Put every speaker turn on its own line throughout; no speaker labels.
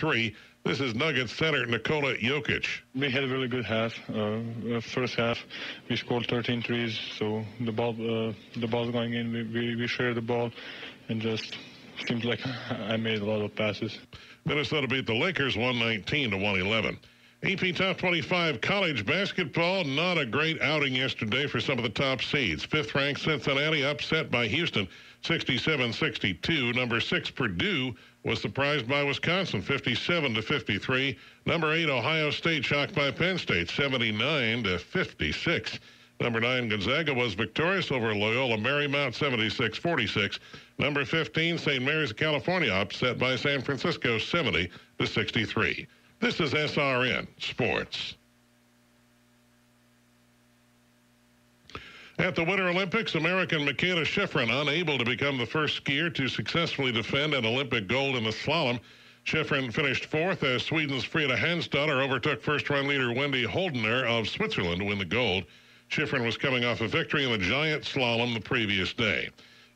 63. This is Nuggets center Nikola Jokic.
We had a really good half. First half, we scored 13 threes, so the ball's going in. We shared the ball, and just seems like I made a lot of passes.
Minnesota beat the Lakers 119-111. AP Top 25 college basketball, not a great outing yesterday for some of the top seeds. Fifth-ranked Cincinnati upset by Houston 67-62. Number 6 Purdue was surprised by Wisconsin 57-53. Number 8 Ohio State shocked by Penn State 79-56. Number 9 Gonzaga was victorious over Loyola Marymount 76-46. Number 15 St. Mary's of California upset by San Francisco 70-63. This is SRN Sports. At the Winter Olympics, American Michaela Schifrin unable to become the first skier to successfully defend an Olympic gold in the slalom. Schifrin finished fourth as Sweden's Frida Hansdotter overtook first-run leader Wendy Holdener of Switzerland to win the gold. Schifrin was coming off a victory in the giant slalom the previous day.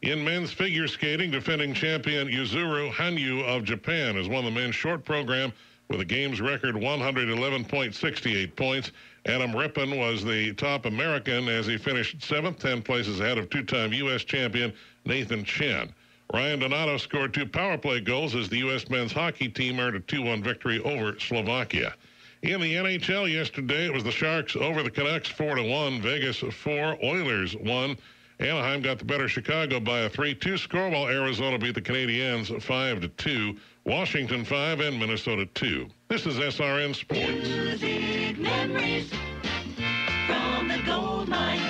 In men's figure skating, defending champion Yuzuru Hanyu of Japan has won the men's short program with a games record 111.68 points. Adam Rippon was the top American as he finished 7th, 10 places ahead of two-time U.S. champion Nathan Chen. Ryan Donato scored 2 power play goals as the U.S. men's hockey team earned a 2-1 victory over Slovakia. In the NHL yesterday, it was the Sharks over the Canucks 4-1, Vegas 4, Oilers 1. Anaheim got the better Chicago by a 3-2 score, while Arizona beat the Canadiens 5-2. Washington 5 and Minnesota 2. This is SRN Sports.
Music memories from the gold mine.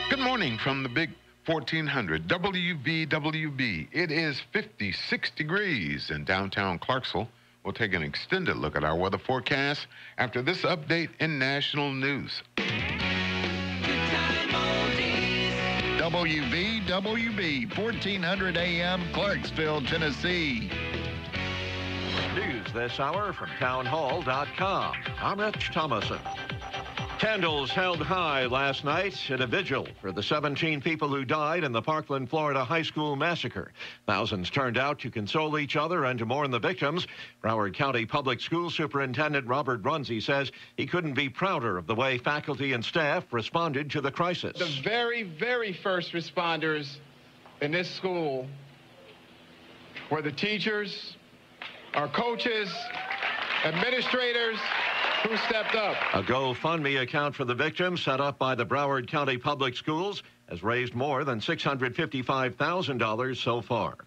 Good morning from the big 1400 WVWB. It is 56 degrees in downtown Clarksville. We'll take an extended look at our weather forecast after this update in national news.
WVWB, 1400 AM, Clarksville, Tennessee. News this hour from townhall.com. I'm Rich Thomason. Candles held high last night at a vigil for the 17 people who died in the Parkland, Florida high school massacre. Thousands turned out to console each other and to mourn the victims. Broward County Public School Superintendent Robert Runze says he couldn't be prouder of the way faculty and staff responded to the crisis.
The very, very first responders in this school were the teachers, our coaches, administrators, who stepped up.
A GoFundMe account for the victims set up by the Broward County Public Schools has raised more than $655,000 so far.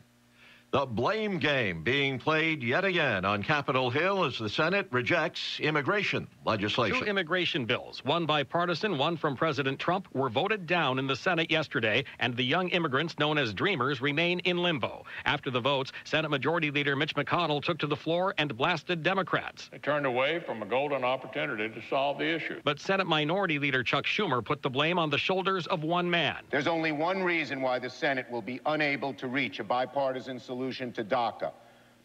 The blame game being played yet again on Capitol Hill as the Senate rejects immigration legislation.
2 immigration bills, one bipartisan, one from President Trump, were voted down in the Senate yesterday, and the young immigrants known as Dreamers remain in limbo. After the votes, Senate Majority Leader Mitch McConnell took to the floor and blasted Democrats.
They turned away from a golden opportunity to solve the issue.
But Senate Minority Leader Chuck Schumer put the blame on the shoulders of one man.
There's only one reason why the Senate will be unable to reach a bipartisan solution to DACA: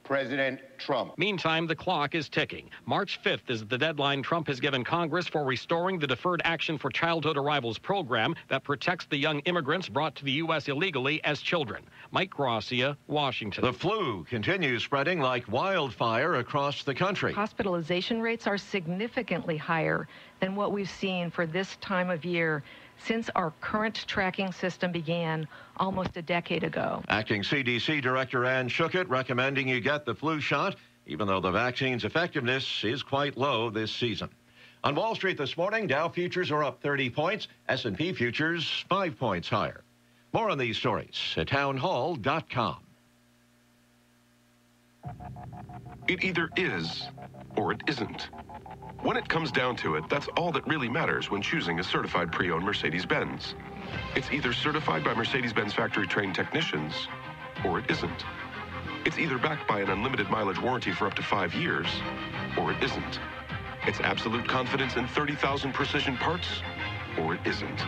President Trump.
Meantime, the clock is ticking. March 5th is the deadline Trump has given Congress for restoring the Deferred Action for Childhood Arrivals program that protects the young immigrants brought to the U.S. illegally as children. Mike Gracia, Washington.
The flu continues spreading like wildfire across the country.
Hospitalization rates are significantly higher than what we've seen for this time of year since our current tracking system began almost a decade ago.
Acting CDC Director Ann Schuchat recommending you get the flu shot, even though the vaccine's effectiveness is quite low this season. On Wall Street this morning, Dow futures are up 30 points, S&P futures 5 points higher. More on these stories at townhall.com.
It either is or it isn't. When it comes down to it, that's all that really matters when choosing a certified pre-owned Mercedes-Benz. It's either certified by Mercedes-Benz factory-trained technicians, or it isn't. It's either backed by an unlimited mileage warranty for up to 5 years, or it isn't. It's absolute confidence in 30,000 precision parts, or it isn't.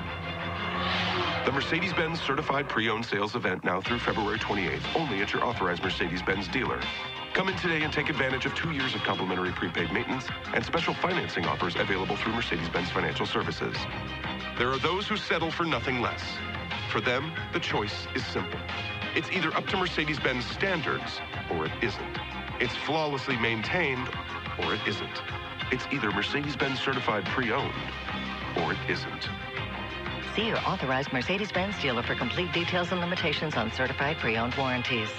The Mercedes-Benz Certified Pre-Owned Sales event now through February 28th, only at your authorized Mercedes-Benz dealer. Come in today and take advantage of 2 years of complimentary prepaid maintenance and special financing offers available through Mercedes-Benz Financial Services. There are those who settle for nothing less. For them, the choice is simple. It's either up to Mercedes-Benz standards, or it isn't. It's flawlessly maintained, or it isn't. It's either Mercedes-Benz Certified Pre-Owned, or it isn't.
See your authorized Mercedes-Benz dealer for complete details and limitations on certified pre-owned warranties.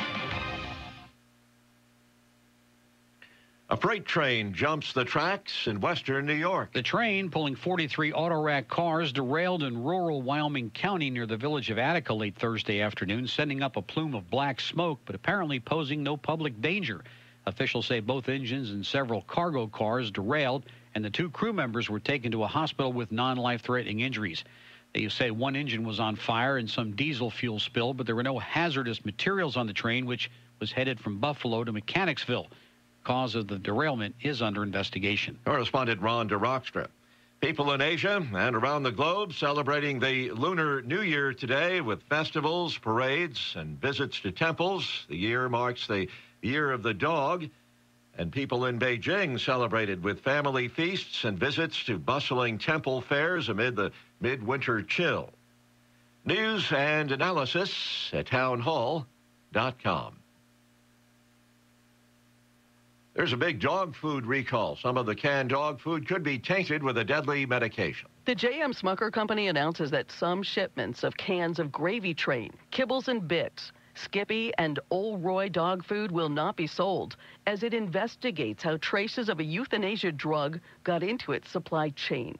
A freight train jumps the tracks in western New York.
The train, pulling 43 auto-rack cars, derailed in rural Wyoming County near the village of Attica late Thursday afternoon, sending up a plume of black smoke, but apparently posing no public danger. Officials say both engines and several cargo cars derailed, and the 2 crew members were taken to a hospital with non-life-threatening injuries. They say one engine was on fire and some diesel fuel spilled, but there were no hazardous materials on the train, which was headed from Buffalo to Mechanicsville. Cause of the derailment is under investigation.
Correspondent Ron DeRockstra. People in Asia and around the globe celebrating the Lunar New Year today with festivals, parades, and visits to temples. The year marks the Year of the Dog, and people in Beijing celebrated with family feasts and visits to bustling temple fairs amid the midwinter chill. News and analysis at townhall.com. There's a big dog food recall. Some of the canned dog food could be tainted with a deadly medication.
The J.M. Smucker Company announces that some shipments of cans of Gravy Train, Kibbles and Bits, Skippy, and Old Roy dog food will not be sold as it investigates how traces of a euthanasia drug got into its supply chain.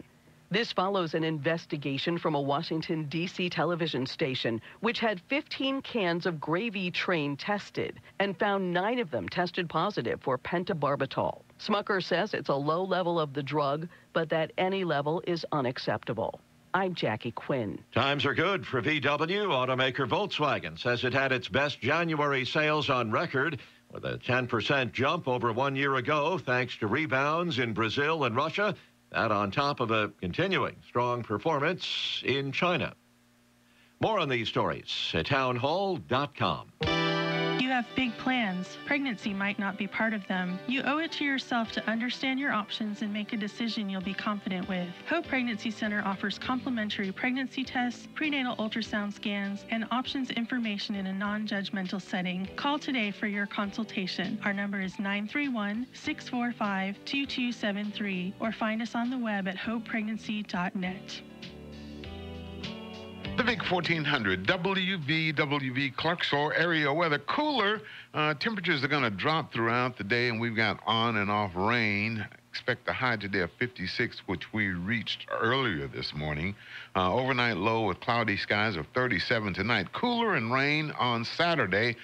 This follows an investigation from a Washington, D.C. television station, which had 15 cans of Gravy Train tested and found 9 of them tested positive for pentobarbital. Smucker says it's a low level of the drug, but that any level is unacceptable. I'm Jackie Quinn.
Times are good for VW. Automaker Volkswagen says it had its best January sales on record with a 10% jump over 1 year ago, thanks to rebounds in Brazil and Russia. That on top of a continuing strong performance in China. More on these stories at townhall.com.
have big plans. Pregnancy might not be part of them. You owe it to yourself to understand your options and make a decision you'll be confident with. Hope Pregnancy Center offers complimentary pregnancy tests, prenatal ultrasound scans, and options information in a non-judgmental setting. Call today for your consultation. Our number is 931-645-2273 or find us on the web at hopepregnancy.net.
The Vic 1400 WVWB Clarksville area weather. Cooler temperatures are going to drop throughout the day, and we've got on and off rain. Expect a high today of 56, which we reached earlier this morning. Overnight low with cloudy skies of 37 tonight. Cooler and rain on Saturday,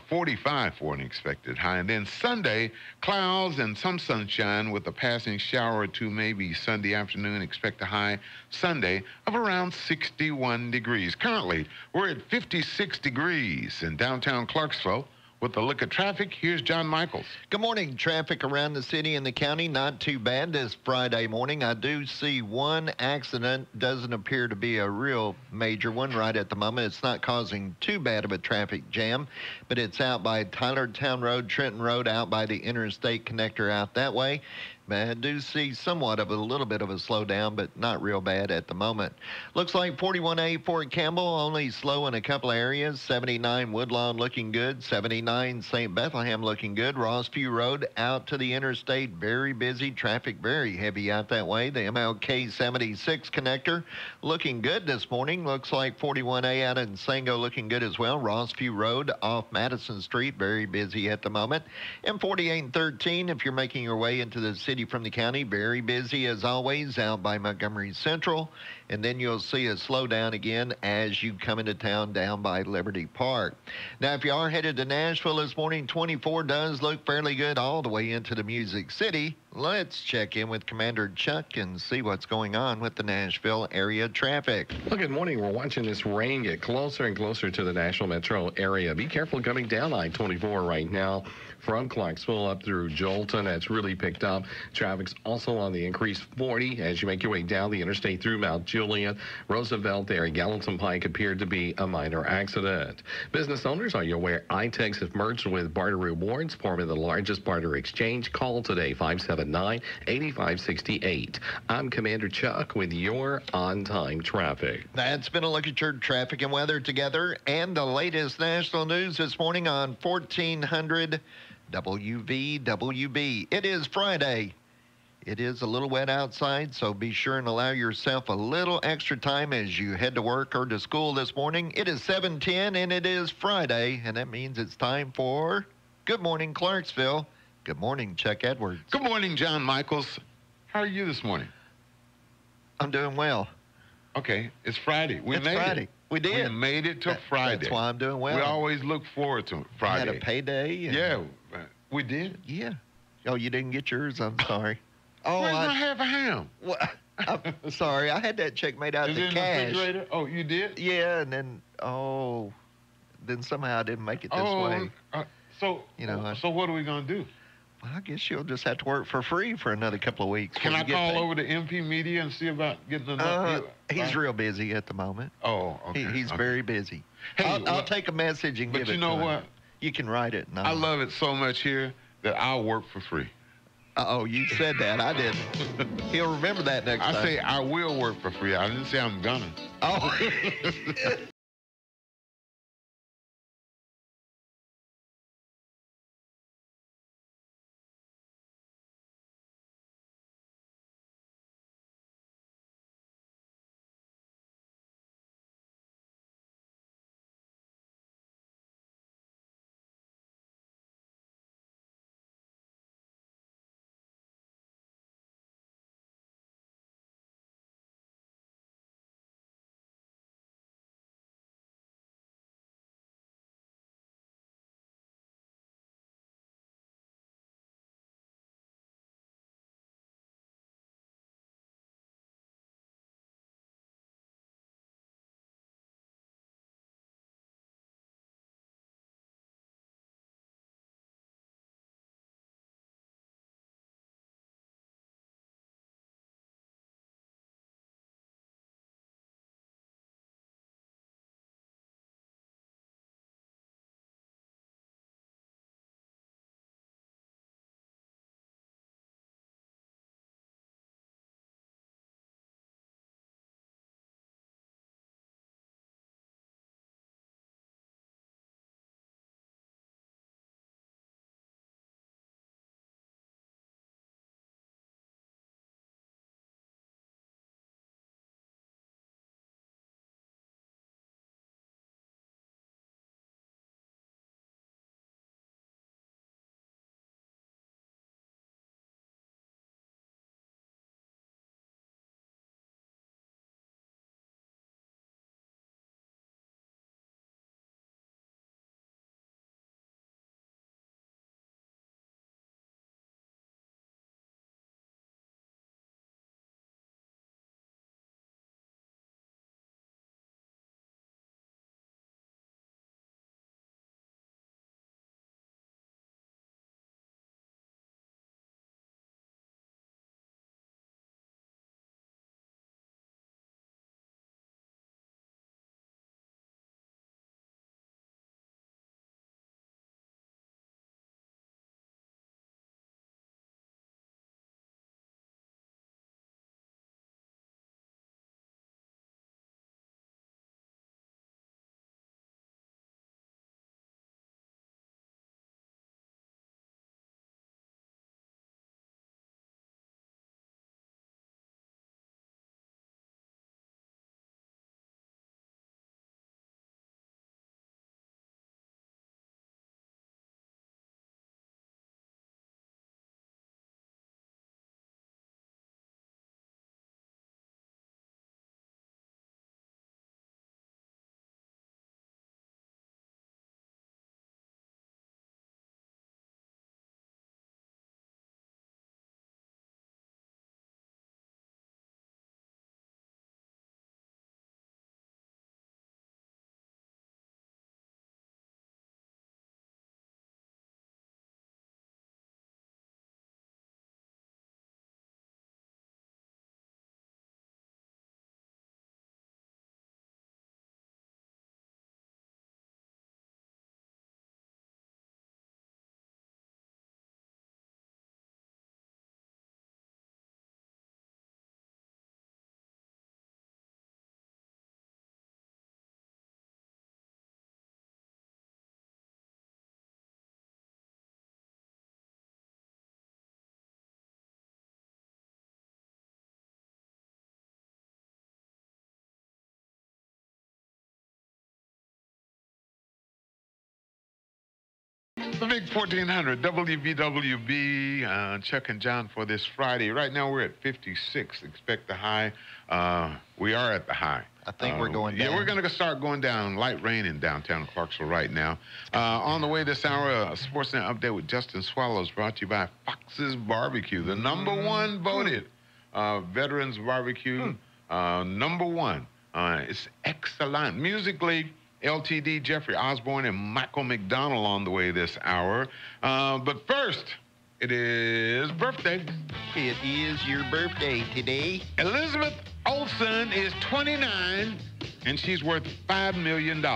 45 for an expected high. And then Sunday, clouds and some sunshine with a passing shower or two maybe Sunday afternoon. Expect a high Sunday of around 61 degrees. Currently, we're at 56 degrees in downtown Clarksville. With the look at traffic, here's John Michaels.
Good morning. Traffic around the city and the county, not too bad this Friday morning. I do see one accident. Doesn't appear to be a real major one right at the moment. It's not causing too bad of a traffic jam, but it's out by Tylertown Road, Trenton Road, out by the interstate connector out that way. I do see somewhat of a little bit of a slowdown, but not real bad at the moment. Looks like 41A Fort Campbell only slow in a couple of areas. 79 Woodlawn looking good. 79 St. Bethlehem looking good. Rossview Road out to the interstate, very busy. Traffic very heavy out that way. The MLK 76 connector looking good this morning. Looks like 41A out in Sango looking good as well. Rossview Road off Madison Street, very busy at the moment. And 48 and 13, if you're making your way into the city from the county, very busy as always out by Montgomery Central. And then you'll see a slowdown again as you come into town down by Liberty Park. Now, if you are headed to Nashville this morning, 24 does look fairly good all the way into the Music City. Let's check in with Commander Chuck and see what's going on with the Nashville area traffic.
Well, good morning. We're watching this rain get closer and closer to the Nashville metro area. Be careful coming down I-24 right now from Clarksville up through Jolton. That's really picked up. Traffic's also on the increase 40 as you make your way down the interstate through Mount Juliet. Roosevelt there at Gallatin Pike appeared to be a minor accident. Business owners, are you aware iTex have merged with Barter Rewards, forming the largest barter exchange? Call today, 579-8568. I'm Commander Chuck with your on-time traffic.
That's been a look at your traffic and weather together and the latest national news this morning on 1400 WVWB. It is Friday. It is a little wet outside, so be sure and allow yourself a little extra time as you head to work or to school this morning. It is 7:10 and it is Friday, and that means it's time for Good Morning Clarksville. Good morning, Chuck Edwards.
Good morning, John Michaels. How are you this morning?
I'm doing well.
Okay, it's Friday. We
It's
made
Friday.
it.
We did.
We made it to Friday.
That's why I'm doing well.
We always look forward to Friday.
We had a payday. And
Yeah, we did.
Yeah. Oh, you didn't get yours? I'm sorry. Oh,
Where's my half a ham?
Well, I'm sorry. I had that check made out
Is
to
it in
cash.
the refrigerator? Oh, you did?
Yeah, and then, then somehow I didn't make it this way.
So what are we going to do?
Well, I guess you'll just have to work for free for another couple of weeks.
Can I call over to MP Media and see about getting enough?
He's real busy at the moment.
Oh, okay.
He's very busy.
Hey,
I'll take a message and give it to him.
But you know what?
You can write it.
I love it so much here that I'll work for free.
Oh, you said that. I didn't. He'll remember that next time.
I say I will work for free. I didn't say I'm gonna.
Oh.
The big 1400 WVWB, Chuck and John for this Friday. Right now we're at 56. Expect the high. We are at the high.
I think we're going down.
Yeah, we're going to start going down. Light rain in downtown Clarksville right now. On the way this hour, a Sportsnet update with Justin Swallows brought to you by Fox's Barbecue, the #1 voted Veterans Barbecue. #1. It's excellent. Musically, LTD, Jeffrey Osborne, and Michael McDonald on the way this hour. But first, it is birthday.
It is your birthday today.
Elizabeth Olsen is 29, and she's worth $5 million.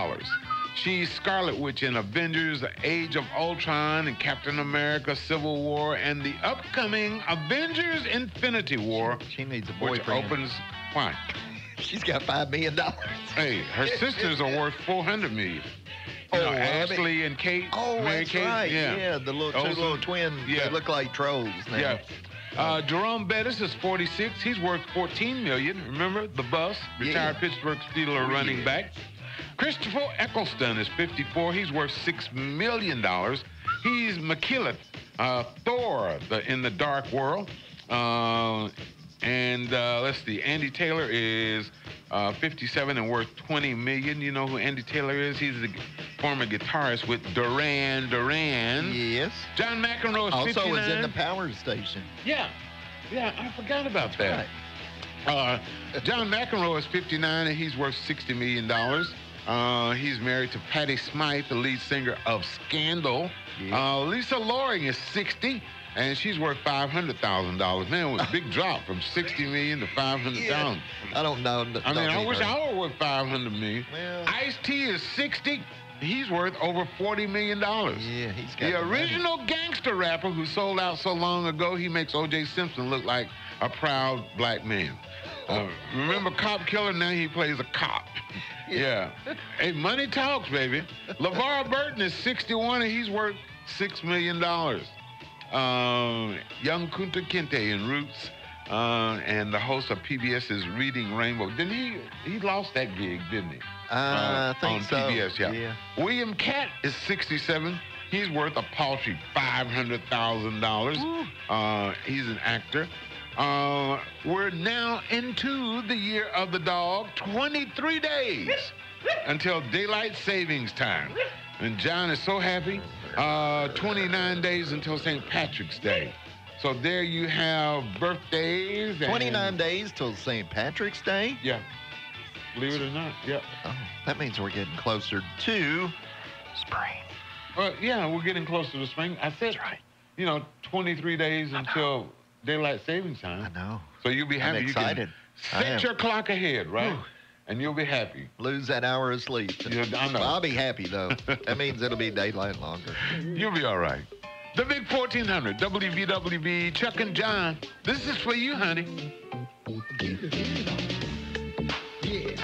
She's Scarlet Witch in Avengers, Age of Ultron, and Captain America, Civil War, and the upcoming Avengers Infinity War.
She needs a
which
boyfriend.
opens... Why?
She's got $5 million.
Hey, her sisters are worth $400 million. You know, Ashley and Kate.
Oh,
Mary
that's
Kate.
right.
Yeah,
Yeah, the little two little twins.
Yeah.
They look like trolls now.
Yeah. Jerome Bettis is 46. He's worth $14 million. Remember, the bus, retired Pittsburgh Steelers running back. Christopher Eccleston is 54. He's worth $6 million. He's McKillop, Thor in the Dark World. And let's see, Andy Taylor is 57 and worth $20 million. You know who Andy Taylor is? He's the former guitarist with Duran Duran.
Yes.
John McEnroe is 59.
Also was in the Power Station.
Yeah, I forgot about that. Right. John McEnroe is 59 and he's worth $60 million. He's married to Patti Smythe, the lead singer of Scandal. Yeah. Lisa Loring is 60. And she's worth $500,000. Man, it was a big drop from $60 million to $500,000.
Yeah. I don't know.
I mean, I wish I were worth $500 million. Well, Ice-T is 60. He's worth over $40 million.
Yeah, he's got
the original gangster rapper who sold out so long ago, he makes O.J. Simpson look like a proud black man. Remember Cop Killer? Now he plays a cop. Yeah. Hey, money talks, baby. LeVar Burton is 61 and he's worth $6 million. Young Kunta Kinte in Roots, and the host of PBS's Reading Rainbow. Didn't he lost that gig, didn't he?
I think
on
so.
PBS, yeah. William Catt is 67. He's worth a paltry $500,000. He's an actor. We're now into the year of the dog. 23 days until daylight savings time. And John is so happy. 29 days until St. Patrick's Day. So there you have birthdays.
29 days till St. Patrick's Day?
Yeah. Believe it or not, yeah.
Oh, that means we're getting closer to spring.
Yeah, we're getting closer to spring. I said, right. 23 days until daylight savings time.
I know.
So you'll be happy.
I'm excited.
You can set your clock ahead, right? And you'll be happy.
Lose that hour of sleep.
Yeah, I know.
I'll be happy, though. That means it'll be daylight longer.
You'll be all right. The big 1400, WVWB, Chuck and John. This is for you, honey.
Yeah.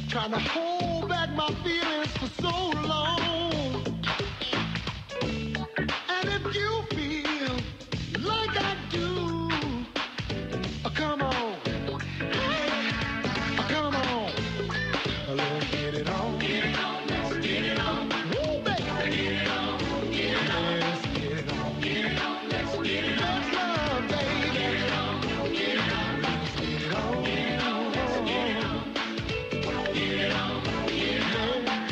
Trying to hold back my feelings for so long. And if you feel like I do, come on. Come on. Let's get it on. Get it on. Let's get it on. Woo, baby. Get it on. Get it on. Let's get it on. Get it on. Let's get it on. Let's love, baby. Get it on. Get it on. Let's get it on. Get it on. Let's get it on. Get it on, get it on.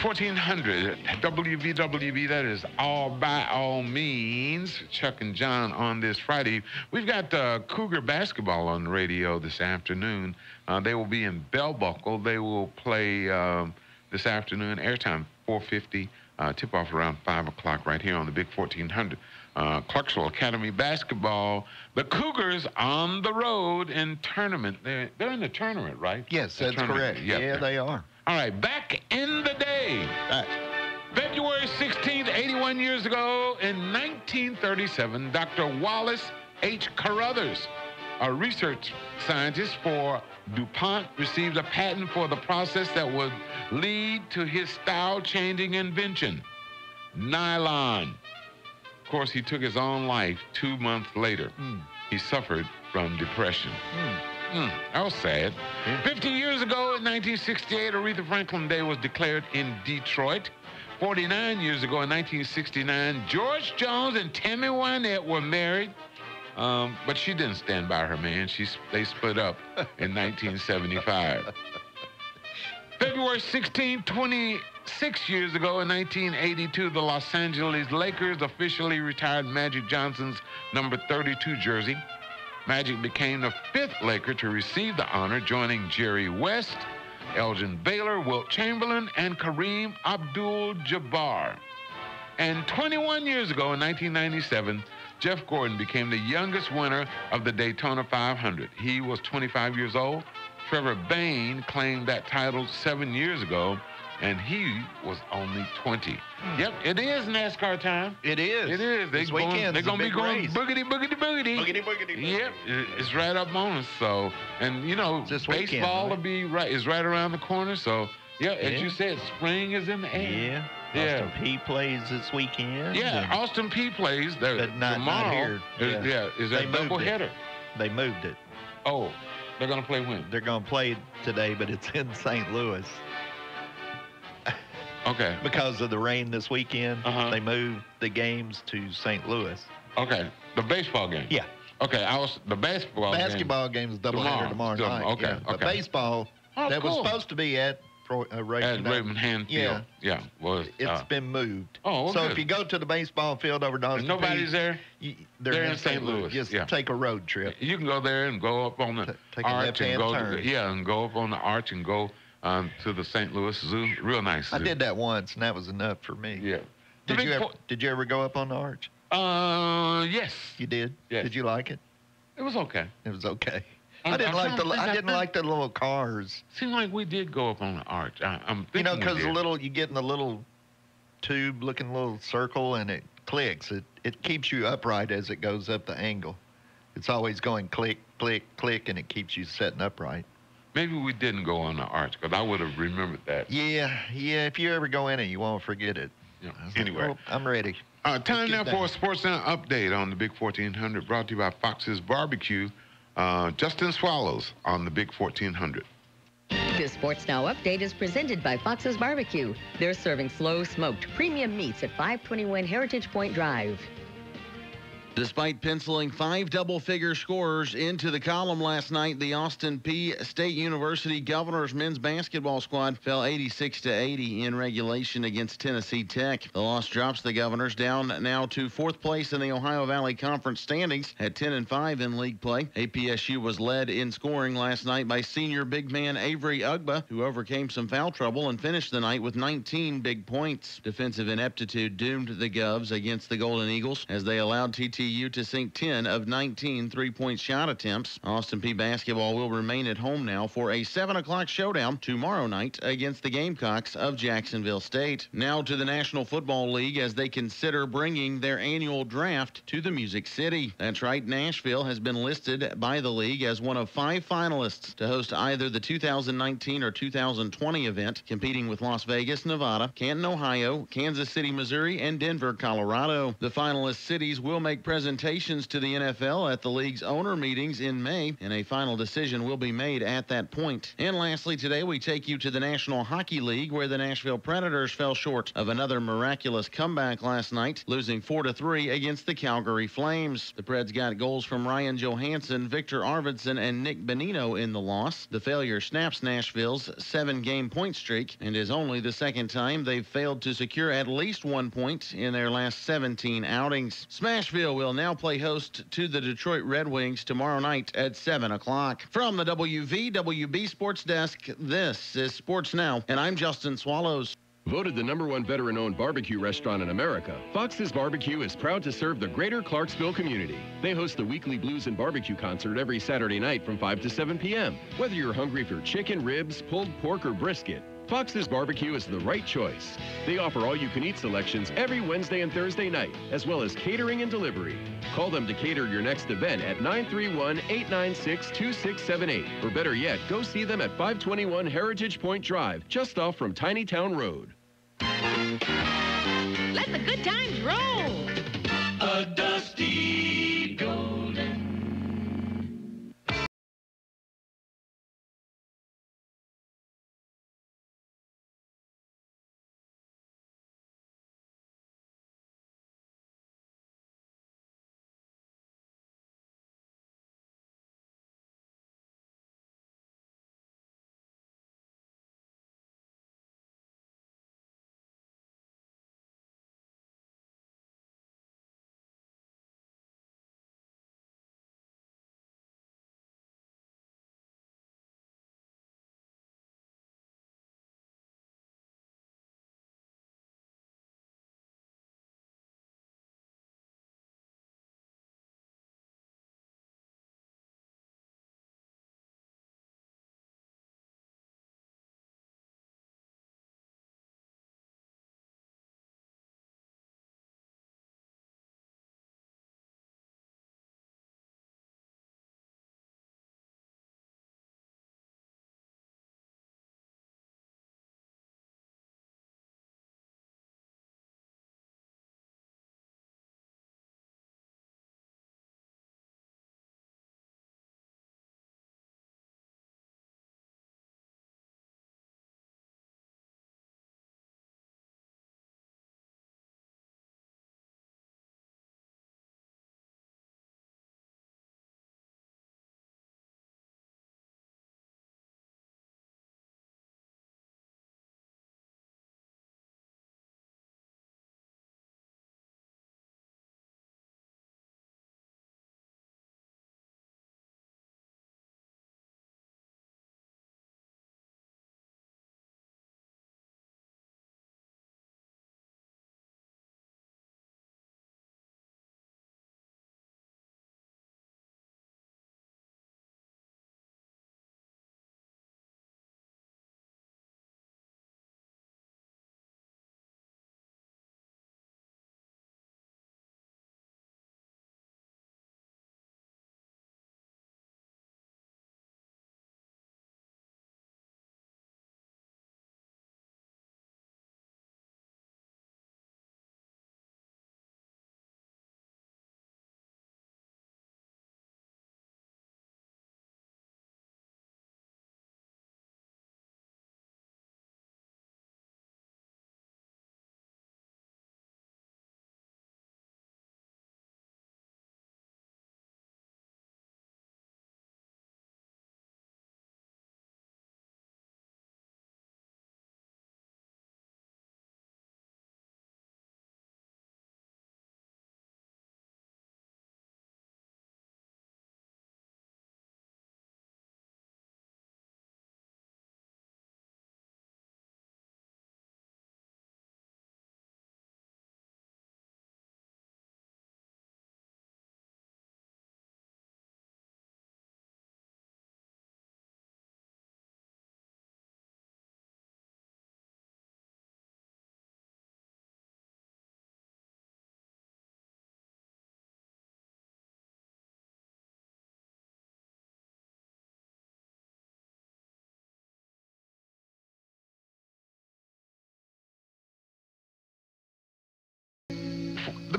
1400 WVWB, that is all by all means. Chuck and John on this Friday. We've got Cougar basketball on the radio this afternoon. They will be in Bell Buckle. They will play this afternoon, airtime 4:50, tip-off around 5 o'clock right here on the Big 1400. Clarksville Academy basketball. The Cougars on the road in tournament. They're in the tournament, right?
Yes, that's correct.
Yep.
Yeah, they are.
All right, back in the day. February 16th, 81 years ago, in 1937, Dr. Wallace H. Carruthers, a research scientist for DuPont, received a patent for the process that would lead to his style-changing invention, nylon. Of course, he took his own life 2 months later. He suffered from depression. That was sad. 50 years ago, in 1968, Aretha Franklin Day was declared in Detroit. 49 years ago, in 1969, George Jones and Tammy Wynette were married. But she didn't stand by her man. They split up in 1975. February 16, 26 years ago, in 1982, the Los Angeles Lakers officially retired Magic Johnson's number 32 jersey. Magic became the 5th Laker to receive the honor, joining Jerry West, Elgin Baylor, Wilt Chamberlain, and Kareem Abdul-Jabbar. And 21 years ago, in 1997, Jeff Gordon became the youngest winner of the Daytona 500. He was 25 years old. Trevor Bayne claimed that title 7 years ago, and he was only 20. Yep, it is NASCAR time.
It is.
It is.
This weekend
they're going to be going
race.
boogity, boogity, boogity.
Boogity, boogity, boogity.
Yep, it's right up on us. So, and you know,
This
baseball
weekend,
will be is right around the corner. So, yeah, as you said, spring is in the air.
Austin P plays this weekend.
Yeah, Austin P plays there
but not
tomorrow.
here.
Is that double header?
They moved it.
Oh, they're going to play when?
They're going to play today, but it's in St. Louis.
Okay.
Because of the rain this weekend, they moved the games to St. Louis.
Okay. The baseball game?
Yeah.
Okay, the basketball
game is doubleheader tomorrow night.
Okay,
yeah. But baseball, that was supposed to be at
Raymond Hand Field. Yeah.
It's been moved.
Oh,
so
okay.
if you go to the baseball field over at Austin
nobody's
Peay,
there?
They're in St. Louis. Just take a road trip.
You can go there and go up on the
take a
arch and
left-hand turn.
and go up on the arch and go to the St. Louis Zoo. Real nice zoo.
I did that once, and that was enough for me.
Yeah.
Did you ever go up on the arch?
Yes.
You did?
Yes.
Did you like it?
It was okay.
It was okay. I didn't like the little cars.
Seemed like we did go up on the arch. I'm thinking
because you get in the little tube-looking little circle, and it clicks. It keeps you upright as it goes up the angle. It's always going click, click, click, and it keeps you sitting upright.
Maybe we didn't go on the arch, because I would have remembered that.
Yeah. If you ever go in it, you won't forget it.
Yeah. Anyway.
Well, I'm ready.
Time now for a Sports Now update on the Big 1400, brought to you by Fox's Barbecue. Justin Swallows on the Big 1400.
This Sports Now update is presented by Fox's Barbecue. They're serving slow-smoked premium meats at 521 Heritage Point Drive.
Despite penciling 5 double-figure scorers into the column last night, the Austin Peay State University Governors men's basketball squad fell 86-80 in regulation against Tennessee Tech. The loss drops the Governors down now to 4th place in the Ohio Valley Conference standings at 10-5 in league play. APSU was led in scoring last night by senior big man Avery Ugba, who overcame some foul trouble and finished the night with 19 big points. Defensive ineptitude doomed the Govs against the Golden Eagles as they allowed TTU to sink 10 of 19 three-point shot attempts. Austin Peay basketball will remain at home now for a 7 o'clock showdown tomorrow night against the Gamecocks of Jacksonville State. Now to the National Football League as they consider bringing their annual draft to the Music City. That's right, Nashville has been listed by the league as one of 5 finalists to host either the 2019 or 2020 event, competing with Las Vegas, Nevada, Canton, Ohio, Kansas City, Missouri, and Denver, Colorado. The finalist cities will make presentations to the NFL at the league's owner meetings in May, and a final decision will be made at that point. And lastly, today we take you to the National Hockey League, where the Nashville Predators fell short of another miraculous comeback last night, losing 4-3 against the Calgary Flames. The Preds got goals from Ryan Johansson, Victor Arvidsson, and Nick Bonino in the loss. The failure snaps Nashville's 7-game point streak and is only the second time they've failed to secure at least 1 point in their last 17 outings. Smashville will now play host to the Detroit Red Wings tomorrow night at 7 o'clock. From the WVWB Sports Desk, this is Sports Now, and I'm Justin Swallows.
Voted the #1 veteran-owned barbecue restaurant in America, Fox's Barbecue is proud to serve the greater Clarksville community. They host the weekly blues and barbecue concert every Saturday night from 5 to 7 p.m. Whether you're hungry for chicken, ribs, pulled pork, or brisket, Fox's Barbecue is the right choice. They offer all-you-can-eat selections every Wednesday and Thursday night, as well as catering and delivery. Call them to cater your next event at 931-896-2678. Or better yet, go see them at 521 Heritage Point Drive, just off from Tiny Town Road.
Let the good times roll. A dusty golden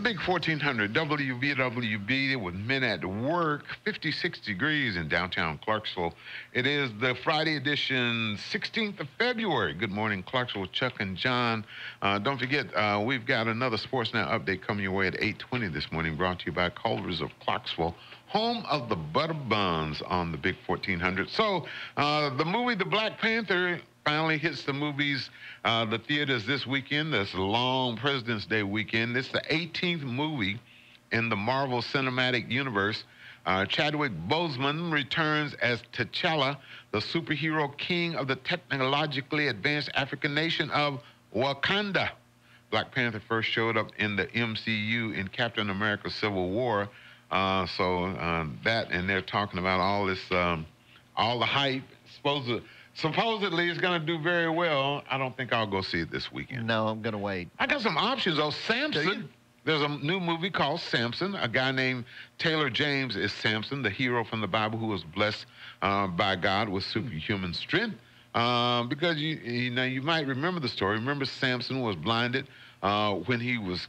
big 1400 WVWB with men at work, 56 degrees in downtown Clarksville. It is the Friday edition, 16th of February. Good morning, Clarksville with Chuck and John. Don't forget, we've got another Sports Now update coming your way at 8:20 this morning, brought to you by Culver's of Clarksville, home of the butter buns on the big 1400. So the movie The Black Panther finally hits the movies, the theaters this weekend. This long President's Day weekend. It's the 18th movie in the Marvel Cinematic Universe. Chadwick Boseman returns as T'Challa, the superhero king of the technologically advanced African nation of Wakanda. Black Panther first showed up in the MCU in Captain America Civil War. That, and they're talking about all this, all the hype. Supposedly it's going to do very well. I don't think I'll go see it this weekend.
No, I'm going to wait.
I got some options, though. Samson. There's a new movie called Samson. A guy named Taylor James is Samson, the hero from the Bible who was blessed by God with superhuman strength. Because you might remember the story. Remember, Samson was blinded when he was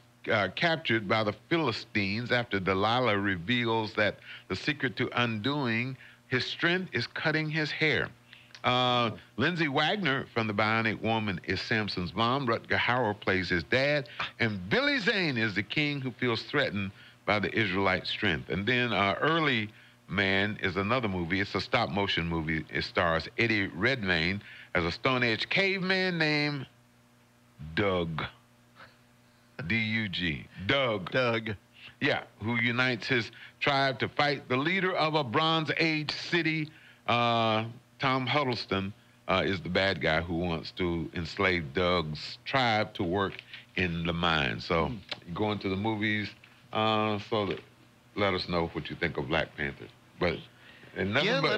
captured by the Philistines after Delilah reveals that the secret to undoing his strength is cutting his hair. Lindsay Wagner from The Bionic Woman is Samson's mom. Rutger Hauer plays his dad. And Billy Zane is the king who feels threatened by the Israelite strength. And then Early Man is another movie. It's a stop-motion movie. It stars Eddie Redmayne as a Stone Age caveman named Doug. D-U-G. Doug. Yeah, who unites his tribe to fight the leader of a Bronze Age city. Tom Huddleston is the bad guy who wants to enslave Doug's tribe to work in the mine. So go into the movies. Let us know what you think of Black Panther. Let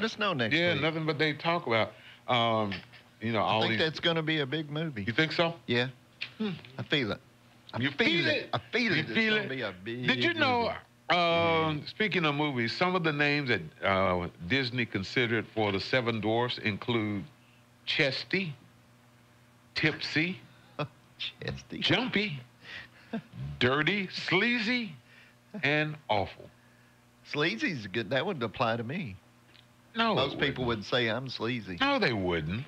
us know next week.
Yeah, nothing but they talk about. I
think that's going to be a big movie.
You think so?
Yeah. I feel it.
You feel it?
I feel it.
You feel it?
It's going to be a big
Did you know? Speaking of movies, some of the names that Disney considered for the Seven Dwarfs include Chesty, Tipsy, Jumpy, Dirty, Sleazy, and Awful.
Sleazy's good. That would apply to me.
No.
Most people would say I'm sleazy.
No, they wouldn't.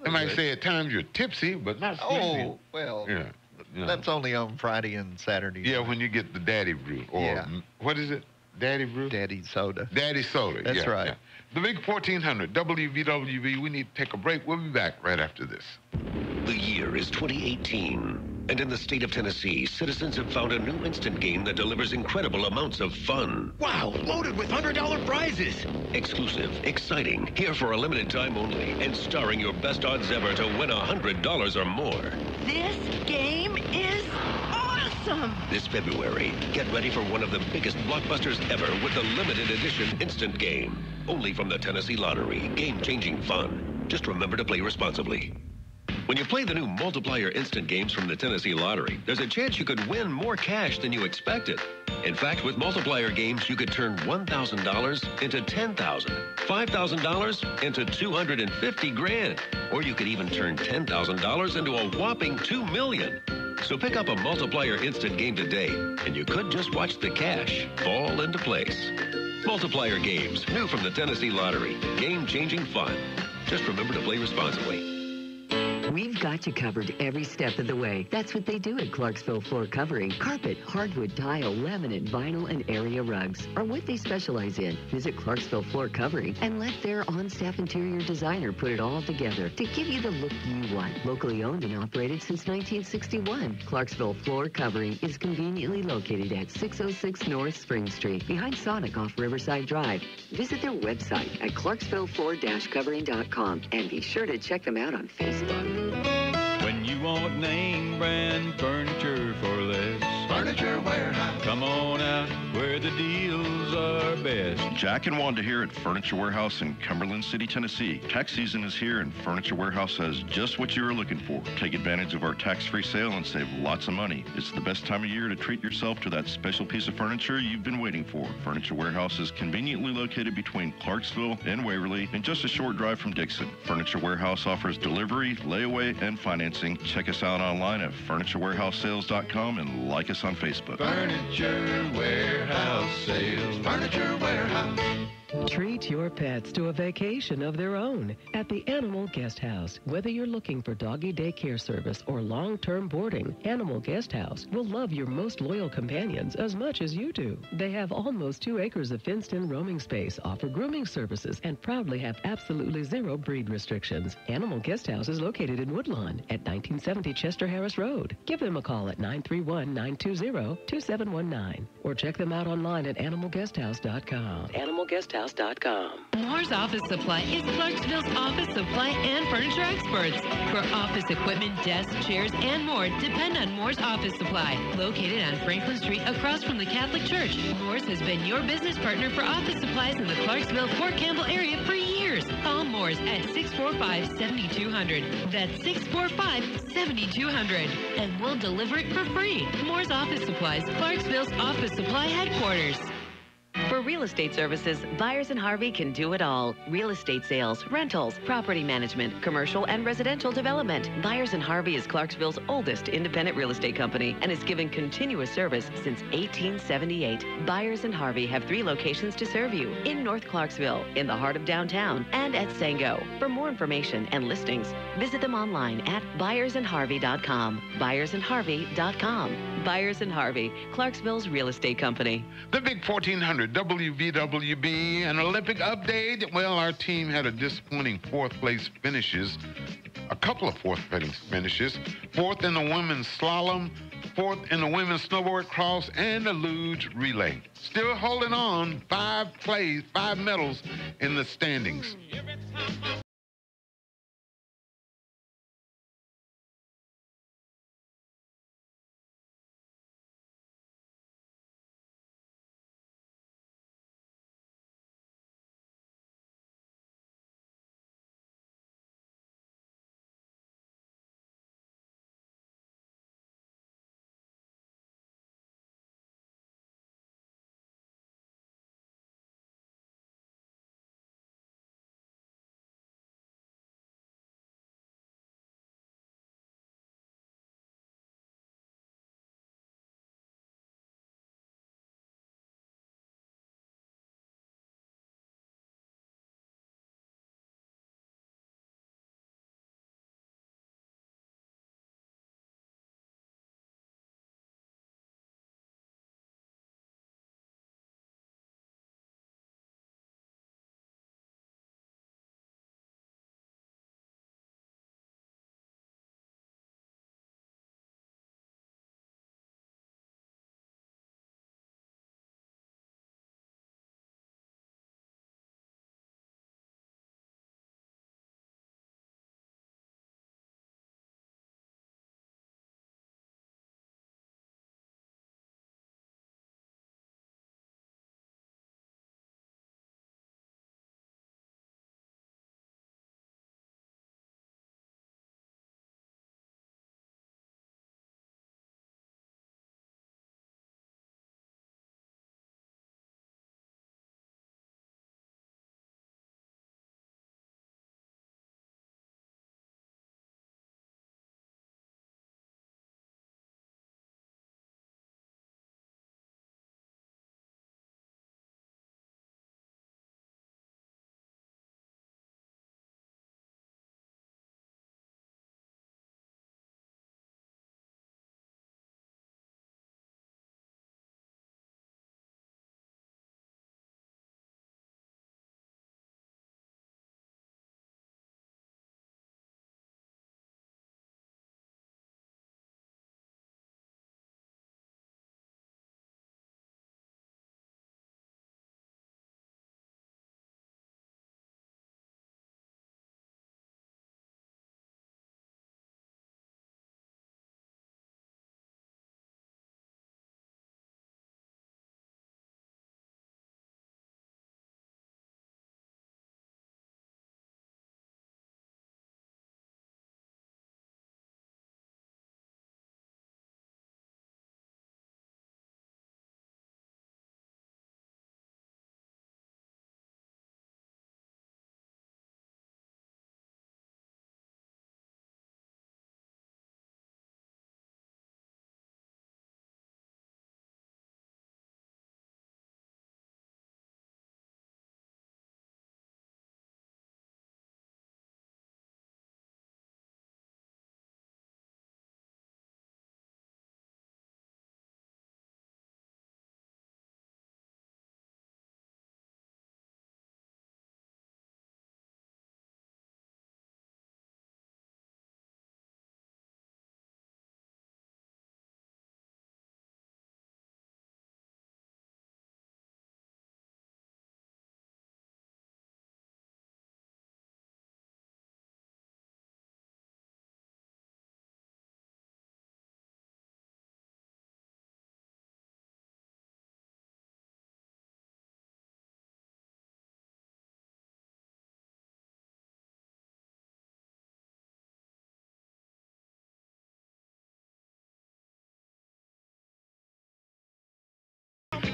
They might say at times you're tipsy, but not sleazy.
Oh, well.
Yeah.
That's only on Friday and Saturday.
Yeah, when you get the Daddy Brew. Or what is it? Daddy Brew?
Daddy Soda.
Daddy Soda.
That's right.
Yeah. The big 1400 WVWB. We need to take a break. We'll be back right after this.
The year is 2018, and in the state of Tennessee, citizens have found a new instant game that delivers incredible amounts of fun.
Wow, loaded with $100 prizes.
Exclusive, exciting, here for a limited time only, and starring your best odds ever to win $100 or more.
This game is awesome.
This February, get ready for one of the biggest blockbusters ever with the limited edition instant game. Only from the Tennessee Lottery. Game-changing fun. Just remember to play responsibly. When you play the new multiplier instant games from the Tennessee Lottery, there's a chance you could win more cash than you expected. In fact, with multiplier games, you could turn $1,000 into $10,000, $5,000 into $250,000, or you could even turn $10,000 into a whopping $2 million. So pick up a multiplier instant game today, and you could just watch the cash fall into place. Multiplier games, new from the Tennessee Lottery. Game-changing fun. Just remember to play responsibly.
We've got you covered every step of the way. That's what they do at Clarksville Floor Covering. Carpet, hardwood, tile, laminate, vinyl, and area rugs are what they specialize in. Visit Clarksville Floor Covering and let their on-staff interior designer put it all together to give you the look you want. Locally owned and operated since 1961, Clarksville Floor Covering is conveniently located at 606 North Spring Street, behind Sonic off Riverside Drive. Visit their website at clarksvillefloor-covering.com and be sure to check them out on Facebook.
When you want name brand furniture for less, Furniture Warehouse. Come on out where the deals are best.
Jack and Wanda here at Furniture Warehouse in Cumberland City, Tennessee. Tax season is here and Furniture Warehouse has just what you were looking for. Take advantage of our tax-free sale and save lots of money. It's the best time of year to treat yourself to that special piece of furniture you've been waiting for. Furniture Warehouse is conveniently located between Clarksville and Waverly and just a short drive from Dixon. Furniture Warehouse offers delivery, layaway, and financing. Check us out online at FurnitureWarehouseSales.com and like us on on Facebook.
Furniture Warehouse sales. Furniture Warehouse.
Treat your pets to a vacation of their own at the Animal Guest House. Whether you're looking for doggy daycare service or long-term boarding, Animal Guest House will love your most loyal companions as much as you do. They have almost 2 acres of fenced-in roaming space, offer grooming services, and proudly have absolutely zero breed restrictions. Animal Guest House is located in Woodlawn at 1970 Chester Harris Road. Give them a call at 931-920-2719 or check them out online at animalguesthouse.com. Animalguesthouse.com.
Moore's Office Supply is Clarksville's office supply and furniture experts. For office equipment, desks, chairs, and more, depend on Moore's Office Supply. Located on Franklin Street across from the Catholic Church, Moore's has been your business partner for office supplies in the Clarksville-Fort Campbell area for years. Call Moore's at 645-7200. That's 645-7200. And we'll deliver it for free. Moore's Office Supplies, Clarksville's office supply headquarters.
For real estate services, Byers & Harvey can do it all. Real estate sales, rentals, property management, commercial and residential development. Byers & Harvey is Clarksville's oldest independent real estate company and has given continuous service since 1878. Byers & Harvey have 3 locations to serve you: in North Clarksville, in the heart of downtown, and at Sango. For more information and listings, visit them online at byersandharvey.com. byersandharvey.com. Byers & Harvey, Clarksville's real estate company.
The big 1400 WVWB, an Olympic update. Well, our team had a disappointing 4th place finishes, a couple of 4th place finishes. 4th in the women's slalom, 4th in the women's snowboard cross, and the luge relay. Still holding on, 5 medals in the standings.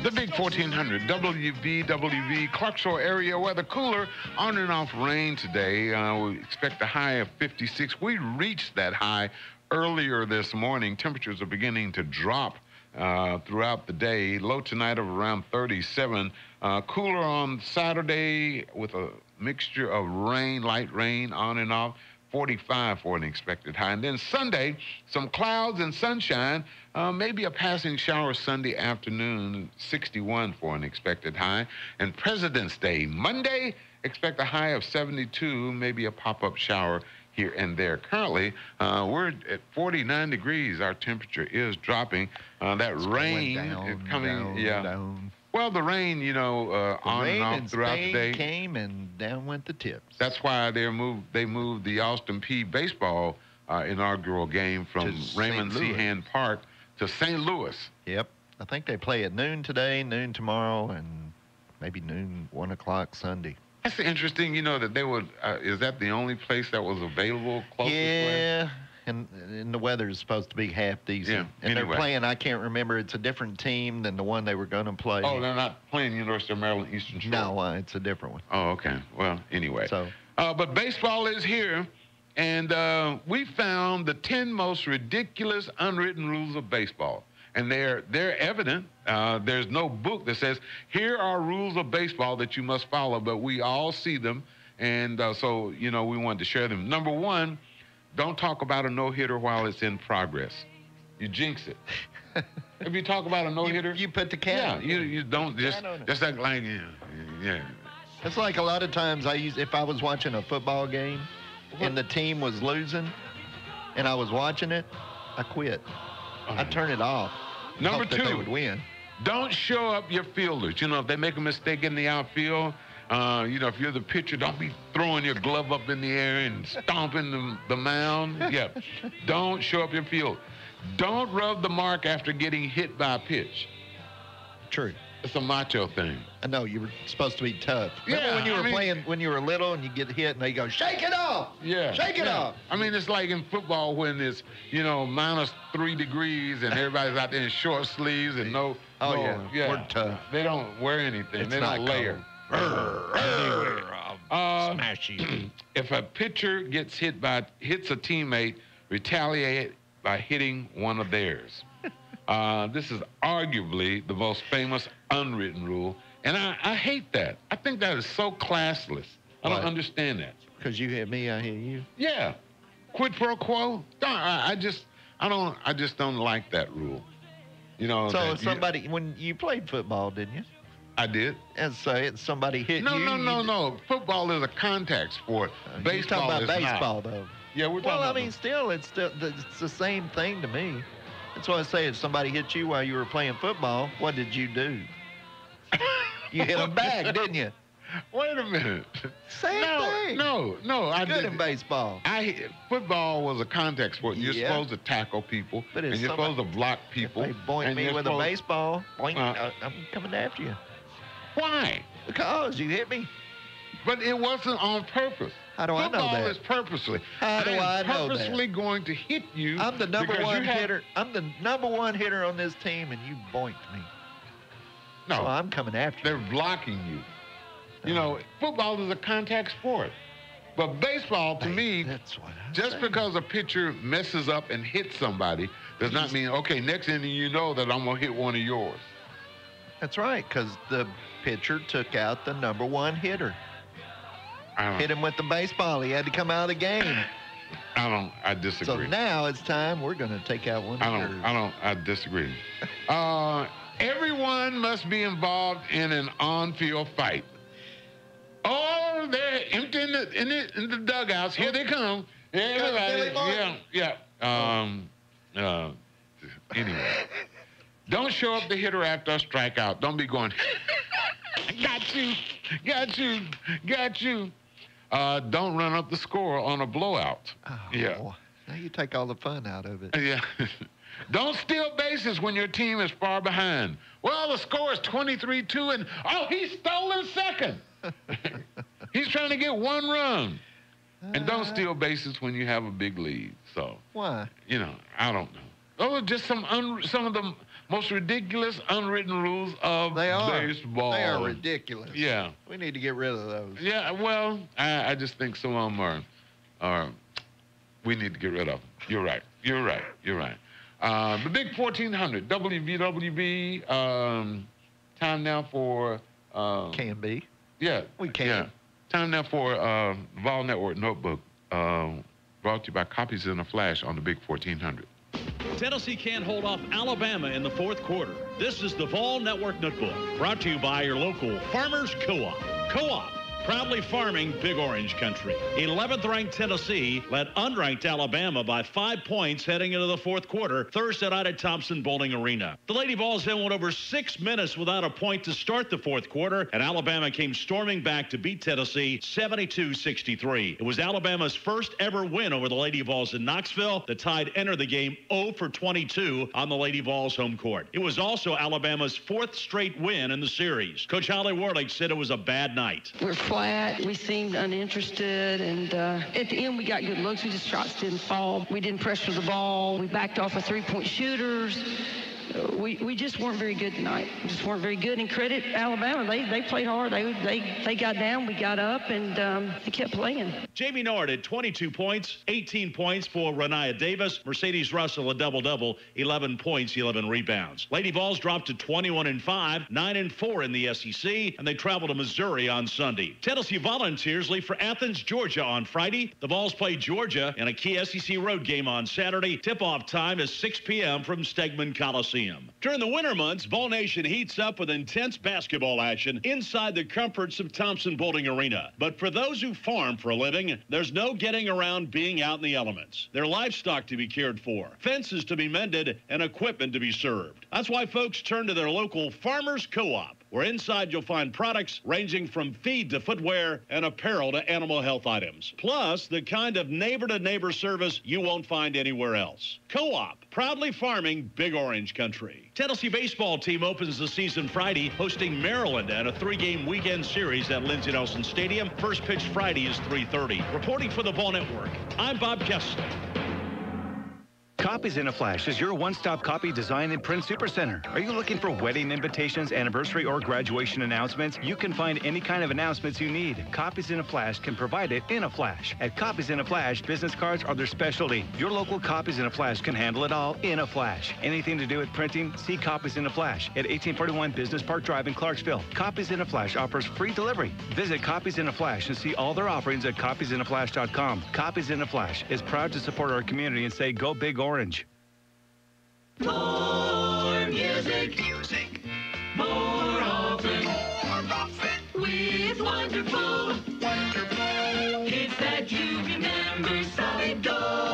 The big 1400 WVWB Clarksville area weather cooler, on and off rain today. We expect a high of 56. We reached that high earlier this morning. Temperatures are beginning to drop throughout the day. Low tonight of around 37. Cooler on Saturday with a mixture of rain, light rain on and off. 45 for an expected high. And then Sunday, some clouds and sunshine. Maybe a passing shower Sunday afternoon. 61 for an expected high. And President's Day, Monday, expect a high of 72. Maybe a pop-up shower here and there. Currently, we're at 49 degrees. Our temperature is dropping. That rain is coming. Down. Well, the rain, you know, on and off throughout the day.
Came and down went the tips.
That's why they moved the Austin Peay baseball inaugural game from Raymond Sehan Park to St. Louis.
Yep. I think they play at noon today, noon tomorrow, and maybe noon, 1 o'clock Sunday.
That's interesting, you know, that they would, is that the only place that was available close to
Yeah, and the weather is supposed to be half decent.
Yeah,
and they're playing, I can't remember, it's a different team than the one they were going to play.
Oh, they're not playing University of Maryland Eastern Shore?
No, it's a different one.
Oh, okay. Well, anyway. So, but baseball is here, and we found the 10 most ridiculous unwritten rules of baseball. And they're evident. There's no book that says, here are rules of baseball that you must follow, but we all see them. And so, you know, we wanted to share them. Number one, don't talk about a no-hitter while it's in progress. You jinx it. If you talk about a no-hitter.
You put the can.
Yeah, you don't just act like, yeah.
It's like a lot of times if I was watching a football game and the team was losing and I was watching it, I quit. I'd turn it off.
Number
hope that
two,
they would win.
Don't show up your fielders. You know, if they make a mistake in the outfield, you know, if you're the pitcher, don't be throwing your glove up in the air and stomping the mound. Yeah. Don't show up your field. Don't rub the mark after getting hit by a pitch.
True.
It's a macho thing.
I know, you were supposed to be tough. Remember
Yeah,
when you were playing, when you were little and you get hit and they go, shake it off.
Yeah.
Shake it off.
I mean, it's like in football when it's, you know, -3 degrees and everybody's out there in short sleeves and no.
We're tough.
They don't wear anything. They don't layer.
Smash you.
If a pitcher hits a teammate, retaliate by hitting one of theirs. This is arguably the most famous unwritten rule, and I hate that. I think that is so classless. I don't understand that.
Because you hit me, I hit you.
Yeah, quid pro quo. I just don't like that rule. You know.
So somebody, when you played football, didn't you?
I did.
And say somebody hit you.
No. Football is a contact sport. Baseball
you're talking about
is
baseball,
not.
though.
Yeah, we're talking about.
Well, I mean, still, it's the same thing to me. That's why I say if somebody hit you while you were playing football, what did you do? You hit them back, didn't you?
Wait a minute.
Same thing.
No. I
Good
didn't.
in baseball.
Football was a contact sport. You're supposed to tackle people, and you're supposed to block people.
If they boink me with a baseball, boink, I'm coming after you.
Why?
Because you hit me.
But it wasn't on purpose.
How do I know that?
Football is purposely.
How do I know that?
I'm purposely going to hit you.
I'm the number one hitter. I'm the number one hitter on this team, and you boinked me.
No,
so I'm coming after you.
They're blocking you. You know, football is a contact sport. But baseball, to me, just because a pitcher messes up and hits somebody does not mean, okay, next inning you know that I'm going to hit one of yours.
That's right, because the pitcher took out the number one hitter. Hit him with the baseball. He had to come out of the game.
I disagree.
So now it's time we're going to take out one of yours.
I disagree. Everyone must be involved in an on-field fight. Oh, they're empty in the dugouts. Here they come. Everybody. Anyway, don't show up the hitter after a strikeout. Don't be going, got you. Don't run up the score on a blowout.
Now you take all the fun out of it.
Yeah. Don't steal bases when your team is far behind. Well, the score is 23-2, and he's stolen second. He's trying to get one run. And don't steal bases when you have a big lead. So
why?
You know, I don't know. Those are just some of the most ridiculous unwritten rules of baseball.
They are ridiculous.
Yeah.
We need to get rid of those.
Yeah, well, I just think some of them are we need to get rid of them. You're right. The big 1400, WVWB, time now for...
Can be.
Yeah.
We can.
Yeah. Time now for Vol Network Notebook, brought to you by Copies in a Flash on the big 1400.
Tennessee can't hold off Alabama in the fourth quarter. This is the Vol Network Notebook, brought to you by your local Farmers Co-op. Co-op, proudly farming Big Orange Country. 11th ranked Tennessee led unranked Alabama by 5 points heading into the fourth quarter Thursday night at Thompson Bowling Arena. The Lady Vols then went over 6 minutes without a point to start the fourth quarter, and Alabama came storming back to beat Tennessee 72-63. It was Alabama's first ever win over the Lady Vols in Knoxville. The Tide entered the game 0 for 22 on the Lady Vols home court. It was also Alabama's fourth straight win in the series. Coach Holly Warlick said it was a bad night.
We're flat. We seemed uninterested, and at the end we got good looks. We just shots didn't fall. We didn't pressure the ball. We backed off of three-point shooters. We just weren't very good tonight. We just weren't very good. And credit Alabama, they played hard. They got down, we got up, and they kept playing.
Jamie Nord had 22 points, 18 points for Renaya Davis. Mercedes Russell a double-double, 11 points, 11 rebounds. Lady Vols dropped to 21-5, 9-4 in the SEC, and they travel to Missouri on Sunday. Tennessee Volunteers leave for Athens, Georgia on Friday. The Vols play Georgia in a key SEC road game on Saturday. Tip-off time is 6 p.m. from Stegman Coliseum. During the winter months, Vol Nation heats up with intense basketball action inside the comforts of Thompson Bowling Arena. But for those who farm for a living, there's no getting around being out in the elements. There are livestock to be cared for, fences to be mended, and equipment to be served. That's why folks turn to their local Farmers Co-op, where inside you'll find products ranging from feed to footwear and apparel to animal health items. Plus, the kind of neighbor-to-neighbor service you won't find anywhere else. Co-op, proudly farming Big Orange Country. Tennessee baseball team opens the season Friday, hosting Maryland at a 3-game weekend series at Lindsey Nelson Stadium. First pitch Friday is 3:30. Reporting for the Vol Network, I'm Bob Kessler.
Copies in a Flash is your one-stop copy design and print supercenter. Are you looking for wedding invitations, anniversary, or graduation announcements? You can find any kind of announcements you need. Copies in a Flash can provide it in a flash. At Copies in a Flash, business cards are their specialty. Your local Copies in a Flash can handle it all in a flash. Anything to do with printing? See Copies in a Flash at 1841 Business Park Drive in Clarksville. Copies in a Flash offers free delivery. Visit Copies in a Flash and see all their offerings at copiesinaflash.com. Copies in a Flash is proud to support our community and say go Big Orange.
More music. More often. With wonderful. Hits that you remember. Solid gold.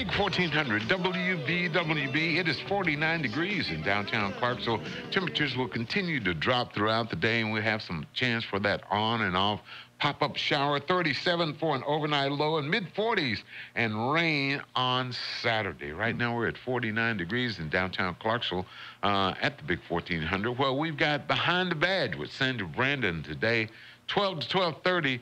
big 1400 WVWB. It is 49 degrees in downtown Clarksville. Temperatures will continue to drop throughout the day, and we'll have some chance for that on and off pop-up shower. 37 for an overnight low, and mid-40s, and rain on Saturday. Right now we're at 49 degrees in downtown Clarksville at the big 1400. Well, we've got Behind the Badge with Sandra Brandon today, 12 to 12:30.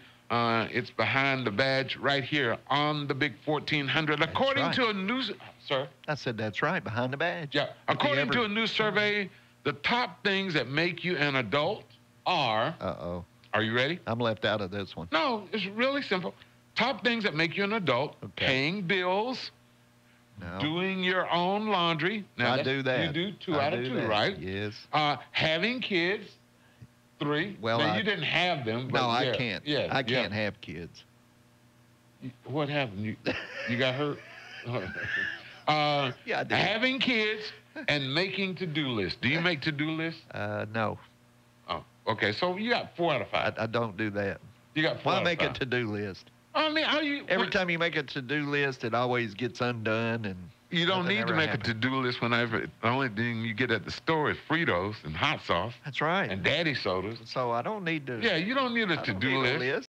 It's Behind the Badge right here on the big 1400. According to a news, sir?
I said that's right, Behind the Badge.
Yeah. According to a new survey, the top things that make you an adult are.
Uh-oh.
Are you ready?
I'm left out of this one.
No, it's really simple. Top things that make you an adult: paying bills, doing your own laundry. Now,
I do that.
You do two out of two, right?
Yes.
Having kids. 3.
Well,
now, you didn't have them. But
no, I
yeah,
can't.
Yeah,
I can't have kids.
What happened? You got hurt?
Yeah, I did.
Having kids and making to-do lists. Do you make to-do lists?
No.
Oh, okay. So you got 4 out of 5.
I don't do that.
You got 4
Why
out
make
of 5.
a to-do list?
I mean,
every time you make a to-do list, it always gets undone, and
you don't need to make
happens.
a to-do list whenever the only thing you get at the store is Fritos and hot sauce.
That's right.
And daddy sodas.
So I don't need to.
Yeah, you don't need a to-do list.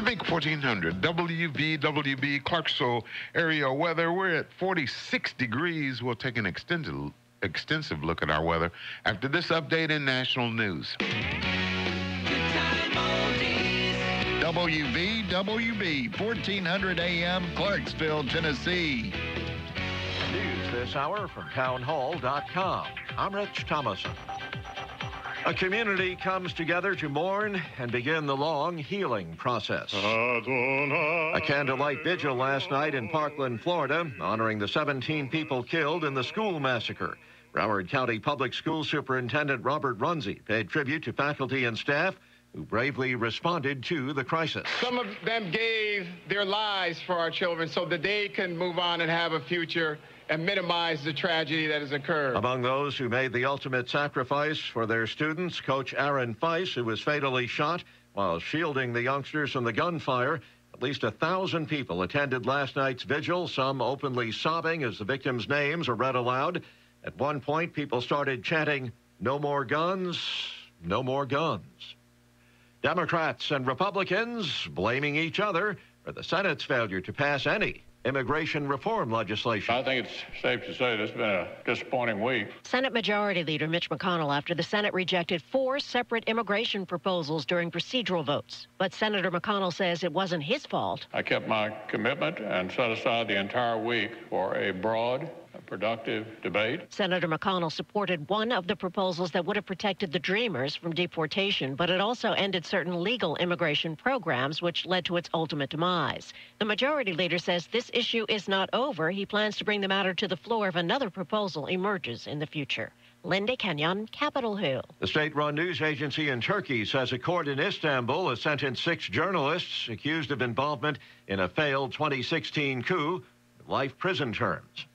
big 1400 WVWB Clarksville area weather. We're at 46 degrees. We'll take an extensive look at our weather after this update in national news.
WVWB 1400 AM, Clarksville, Tennessee.
News this hour from townhall.com. I'm Rich Thomason. A community comes together to mourn and begin the long healing process. A candlelight vigil last night in Parkland, Florida, honoring the 17 people killed in the school massacre. Broward County Public School Superintendent Robert Runze paid tribute to faculty and staff who bravely responded to the crisis.
Some of them gave their lives for our children so that they can move on and have a future and minimize the tragedy that has occurred.
Among those who made the ultimate sacrifice for their students, Coach Aaron Feiss, who was fatally shot while shielding the youngsters from the gunfire. At least 1,000 people attended last night's vigil, some openly sobbing as the victims' names are read aloud. At one point, people started chanting, "No more guns, no more guns." Democrats and Republicans blaming each other for the Senate's failure to pass any immigration reform legislation.
I think it's safe to say this has been a disappointing week.
Senate Majority Leader Mitch McConnell after the Senate rejected 4 separate immigration proposals during procedural votes. But Senator McConnell says it wasn't his fault.
I kept my commitment and set aside the entire week for a broad, productive debate.
Senator McConnell supported one of the proposals that would have protected the Dreamers from deportation, but it also ended certain legal immigration programs, which led to its ultimate demise. The Majority Leader says this issue is not over. He plans to bring the matter to the floor if another proposal emerges in the future. Linda Kenyon, Capitol Hill.
The state-run news agency in Turkey says a court in Istanbul has sentenced 6 journalists accused of involvement in a failed 2016 coup with life prison terms.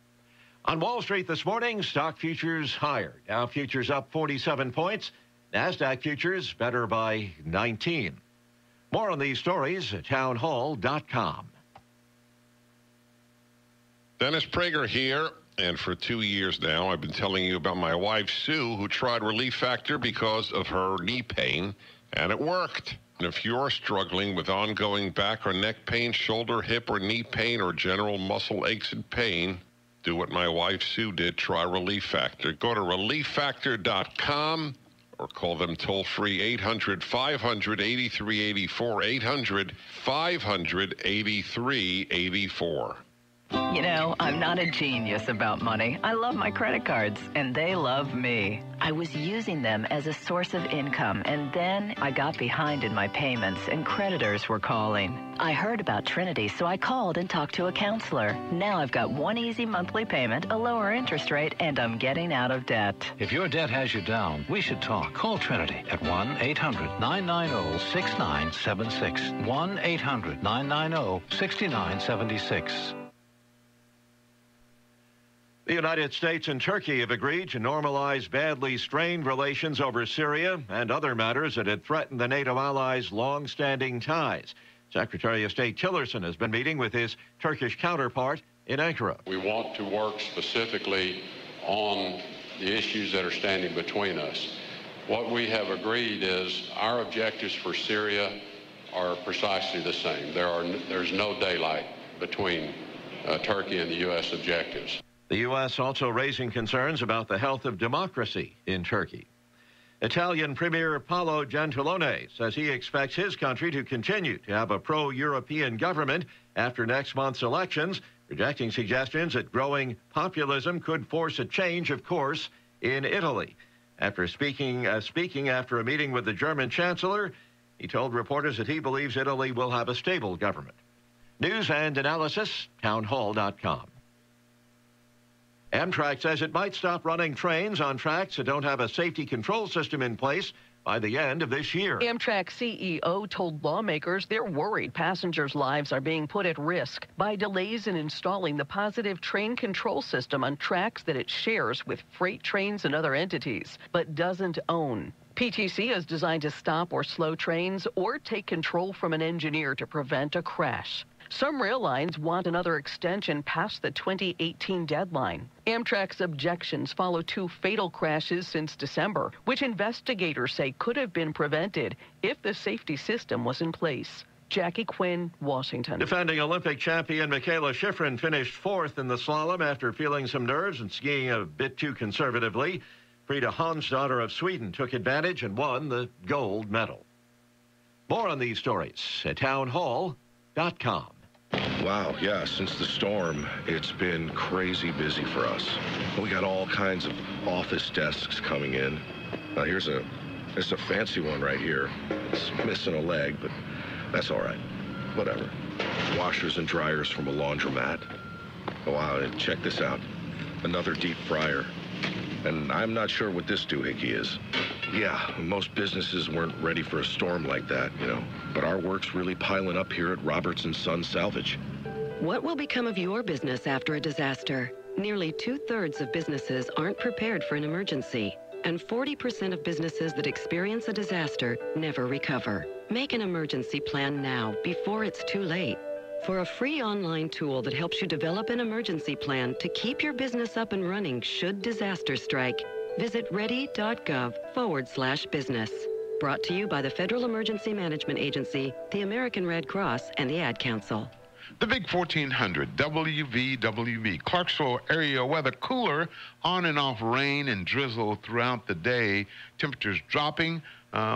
On Wall Street this morning, stock futures higher. Dow futures up 47 points. NASDAQ futures better by 19. More on these stories at townhall.com.
Dennis Prager here. And for 2 years now, I've been telling you about my wife, Sue, who tried Relief Factor because of her knee pain, and it worked. And if you're struggling with ongoing back or neck pain, shoulder, hip, or knee pain, or general muscle aches and pain, do what my wife Sue did. Try Relief Factor. Go to relieffactor.com or call them toll-free 800-500-8384, 800-500-8384.
You know, I'm not a genius about money. I love my credit cards, and they love me. I was using them as a source of income, and then I got behind in my payments, and creditors were calling. I heard about Trinity, so I called and talked to a counselor. Now I've got one easy monthly payment, a lower interest rate, and I'm getting out of debt.
If your debt has you down, we should talk. Call Trinity at 1-800-990-6976. 1-800-990-6976.
The United States and Turkey have agreed to normalize badly strained relations over Syria and other matters that had threatened the NATO allies' long-standing ties. Secretary of State Tillerson has been meeting with his Turkish counterpart in Ankara.
We want to work specifically on the issues that are standing between us. What we have agreed is our objectives for Syria are precisely the same. There's no daylight between Turkey and the U.S. objectives.
The U.S. also raising concerns about the health of democracy in Turkey. Italian Premier Paolo Gentiloni says he expects his country to continue to have a pro-European government after next month's elections, rejecting suggestions that growing populism could force a change of course in Italy. After speaking after a meeting with the German Chancellor, he told reporters that he believes Italy will have a stable government. News and analysis, townhall.com. Amtrak says it might stop running trains on tracks that don't have a safety control system in place by the end of this year.
Amtrak CEO told lawmakers they're worried passengers' lives are being put at risk by delays in installing the positive train control system on tracks that it shares with freight trains and other entities, but doesn't own. PTC is designed to stop or slow trains or take control from an engineer to prevent a crash. Some rail lines want another extension past the 2018 deadline. Amtrak's objections follow 2 fatal crashes since December, which investigators say could have been prevented if the safety system was in place. Jackie Quinn, Washington.
Defending Olympic champion Michaela Schifrin finished fourth in the slalom after feeling some nerves and skiing a bit too conservatively. Frida Hansdotter of Sweden took advantage and won the gold medal. More on these stories at townhall.com.
Wow, yeah, since the storm, it's been crazy busy for us. We got all kinds of office desks coming in. Here's a fancy one right here. It's missing a leg, but that's all right. Whatever. Washers and dryers from a laundromat. Oh, wow, and check this out. Another deep fryer. And I'm not sure what this doohickey is. Yeah, most businesses weren't ready for a storm like that, you know. But our work's really piling up here at Roberts & Son Salvage.
What will become of your business after a disaster? Nearly 2/3 of businesses aren't prepared for an emergency, and 40% of businesses that experience a disaster never recover. Make an emergency plan now before it's too late. For a free online tool that helps you develop an emergency plan to keep your business up and running should disaster strike, visit ready.gov/business. Brought to you by the Federal Emergency Management Agency, the American Red Cross, and the Ad Council.
The Big 1400 WVWB Clarksville area weather cooler, on and off rain and drizzle throughout the day. Temperatures dropping.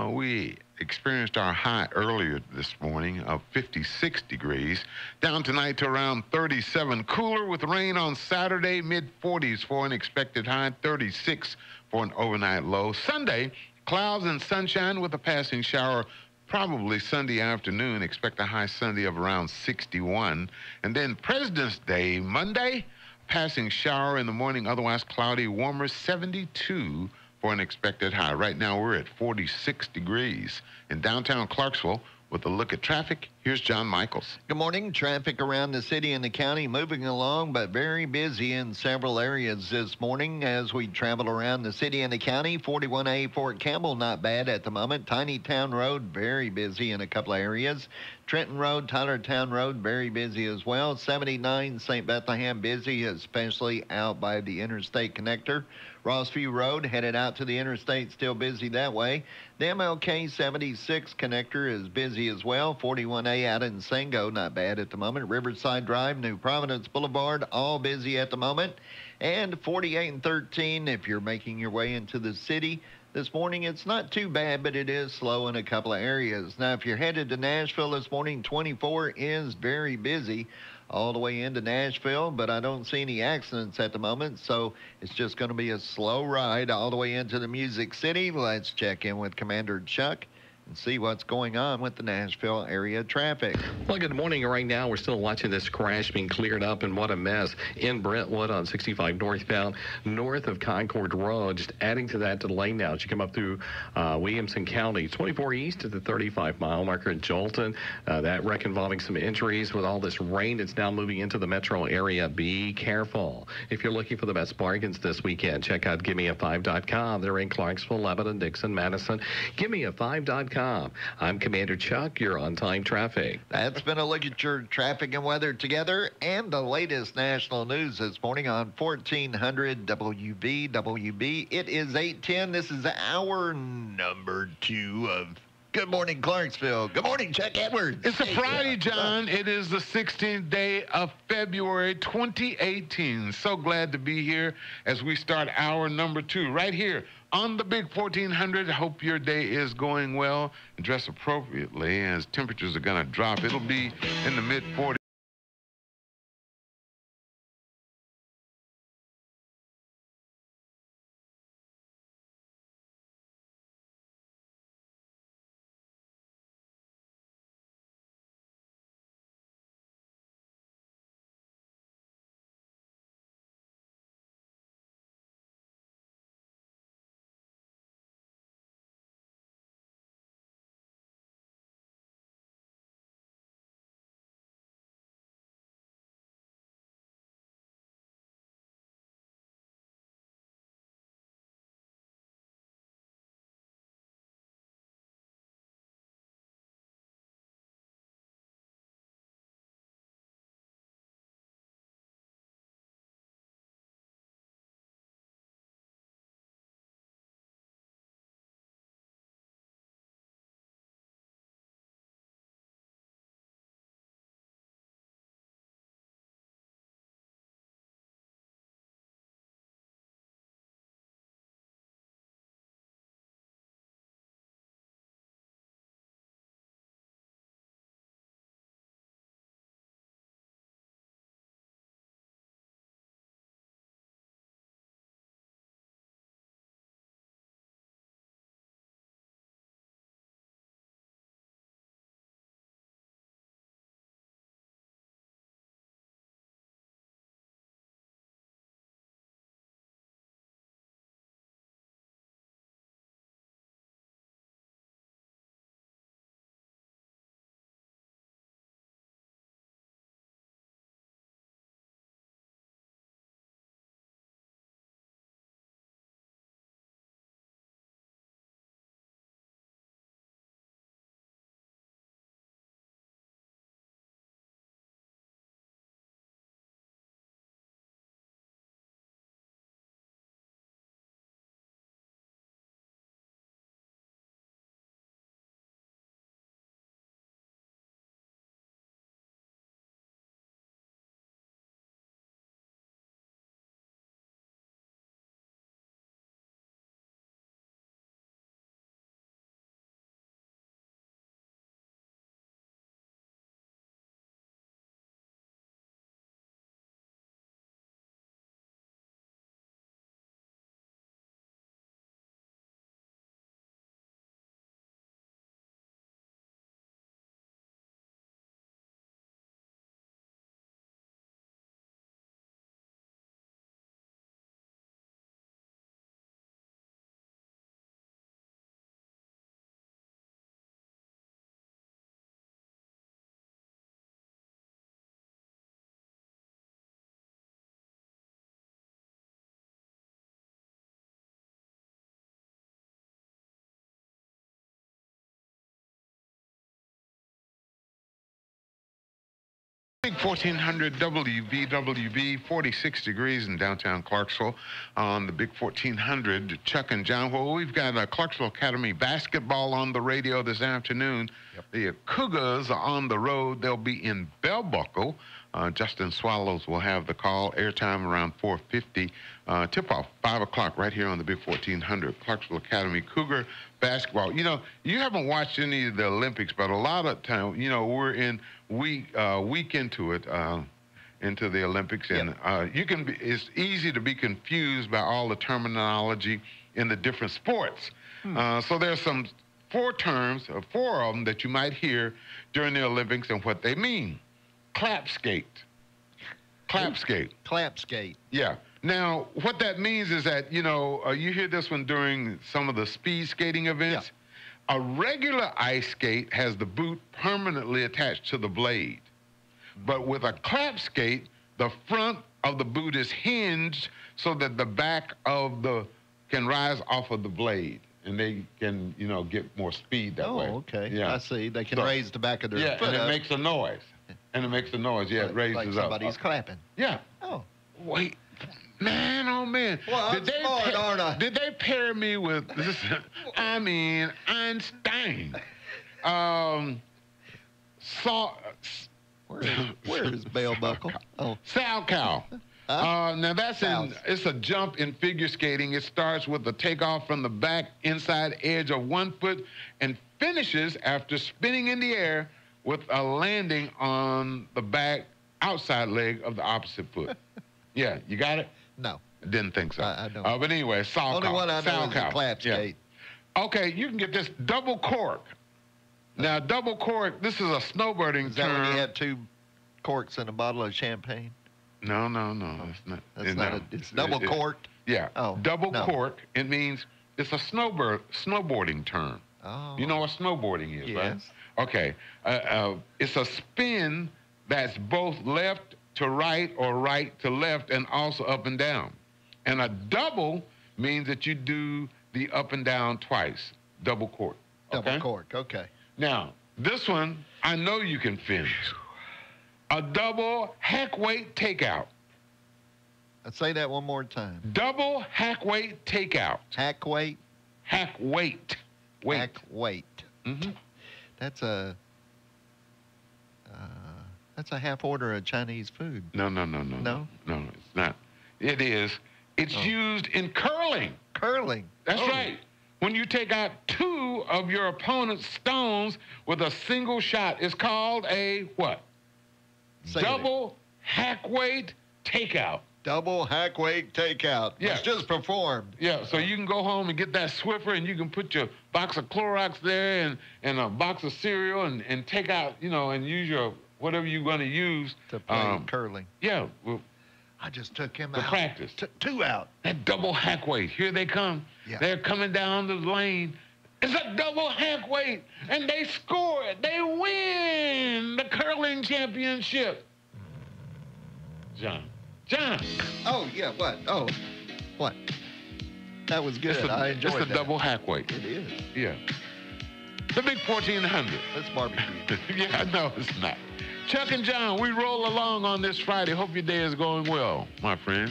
We experienced our high earlier this morning of 56 degrees. Down tonight to around 37. Cooler with rain on Saturday, mid-40s for an expected high, 36 for an overnight low. Sunday, clouds and sunshine with a passing shower. Probably Sunday afternoon. Expect a high Sunday of around 61. And then President's Day, Monday, passing shower in the morning, otherwise cloudy, warmer, 72 for an expected high. Right now we're at 46 degrees in downtown Clarksville. With a look at traffic, here's John Michaels.
Good morning. Traffic around the city and the county moving along, but very busy in several areas this morning as we travel around the city and the county. 41A Fort Campbell, not bad at the moment. Tiny Town Road, very busy in a couple of areas. Trenton Road, Tylertown Road, very busy as well. 79 St. Bethlehem, busy, especially out by the interstate connector. Rossview Road, headed out to the interstate, still busy that way. The MLK 76 connector is busy as well. 41A out in Sango, not bad at the moment. Riverside Drive, New Providence Boulevard, all busy at the moment. And 48 and 13, if you're making your way into the city this morning, it's not too bad, but it is slow in a couple of areas. Now, if you're headed to Nashville this morning, 24 is very busy all the way into Nashville, but I don't see any accidents at the moment, so it's just going to be a slow ride all the way into the Music City. Let's check in with Commander Chuck and see what's going on with the Nashville area traffic.
Well, good morning. Right now, we're still watching this crash being cleared up, and what a mess in Brentwood on 65 northbound, north of Concord Road. Just adding to that delay now as you come up through Williamson County. 24 east to the 35-mile marker in Jolton. That wreck involving some injuries with all this rain. It's now moving into the metro area. Be careful. If you're looking for the best bargains this weekend, check out GiveMeA5.com. They're in Clarksville, Lebanon, Dixon, Madison. GiveMeA5.com. I'm Commander Chuck. You're on time traffic.
That's been a look at your traffic and weather together and the latest national news this morning on 1400 WVWB. It is 8:10. This is hour number 2 of Good Morning Clarksville. Good morning, Chuck Edwards.
It's a Friday, John. It is the 16th day of February 2018. So glad to be here as we start hour number 2 right here on the Big 1400. Hope your day is going well. Dress appropriately as temperatures are going to drop. It'll be in the mid-40s. Big 1400 WVWB, 46 degrees in downtown Clarksville on the Big 1400. Chuck and John, well, we've got Clarksville Academy basketball on the radio this afternoon. Yep. The Cougars are on the road. They'll be in Bell Buckle. Justin Swallows will have the call. Airtime around 4:50. Tip-off 5 o'clock right here on the Big 1400. Clarksville Academy Cougar basketball. You know, you haven't watched any of the Olympics, but a lot of time, you know, we're in week into it, into the Olympics, and it's easy to be confused by all the terminology in the different sports. So there's four of them that you might hear during the Olympics and what they mean. Clap skate. Clap skate.
Clap skate.
Yeah. Now, what that means is that, you know, you hear this one during some of the speed skating events. Yeah. A regular ice skate has the boot permanently attached to the blade. But with a clap skate, the front of the boot is hinged so that the back of can rise off of the blade. And they can, you know, get more speed that way.
Oh, okay.
Yeah.
I see. They can raise the back of their foot
and it
up.
makes a noise. And it makes a noise. Yeah, it raises
like
up.
Somebody's clapping.
Yeah.
Oh.
Wait. Man, oh, man.
Well, I'm smart, aren't I?
Did they pair me with, Einstein?
Where is Bell Buckle? Oh.
Salchow. Now it's a jump in figure skating. It starts with a takeoff from the back inside edge of 1 foot and finishes after spinning in the air with a landing on the back outside leg of the opposite foot. Yeah, you got it?
No.
I didn't think so.
I don't.
But anyway, salchow.
Only one I know is the clap skate.
Yeah. Okay, you can get this double cork. Now, double cork, this is a snowboarding term.
Is that when you had 2 corks in a bottle of champagne?
No, it's not.
It's double corked?
Yeah.
Oh,
double cork, it means it's a snowboarding term.
Oh.
You know what snowboarding is, right?
Yes.
Okay. It's a spin that's both left to right or right to left and also up and down. And a double means that you do the up and down twice. Double cork. Okay?
Double cork, okay.
Now, this one, I know you can finish. A double hack weight takeout.
Say that one more time.
Double hack weight takeout.
Hack weight?
Hack weight.
Hack weight.
Mm-hmm.
That's a half order of Chinese food.
No. No, it's not. It is. It's used in curling.
Curling?
That's right. When you take out 2 of your opponent's stones with a single shot, it's called a what? Double hack weight takeout.
Double hack weight takeout.
Yeah.
It's just performed.
Yeah, so you can go home and get that Swiffer and you can put your box of Clorox there and a box of cereal and take out, you know, and use your whatever you're going to use.
To play curling.
Yeah. Well,
I just took him
to
out.
practice.
Took 2 out.
That double hack weight. Here they come.
Yeah.
They're coming down the lane. It's a double hack weight. And they score it. They win the curling championship. John.
Oh, yeah, what? Oh, what? That was good. I enjoyed that.
It's a double hack weight.
It is.
Yeah. The Big 1400.
Let's barbecue.
Yeah, no, it's not. Chuck and John, we roll along on this Friday. Hope your day is going well, my friend.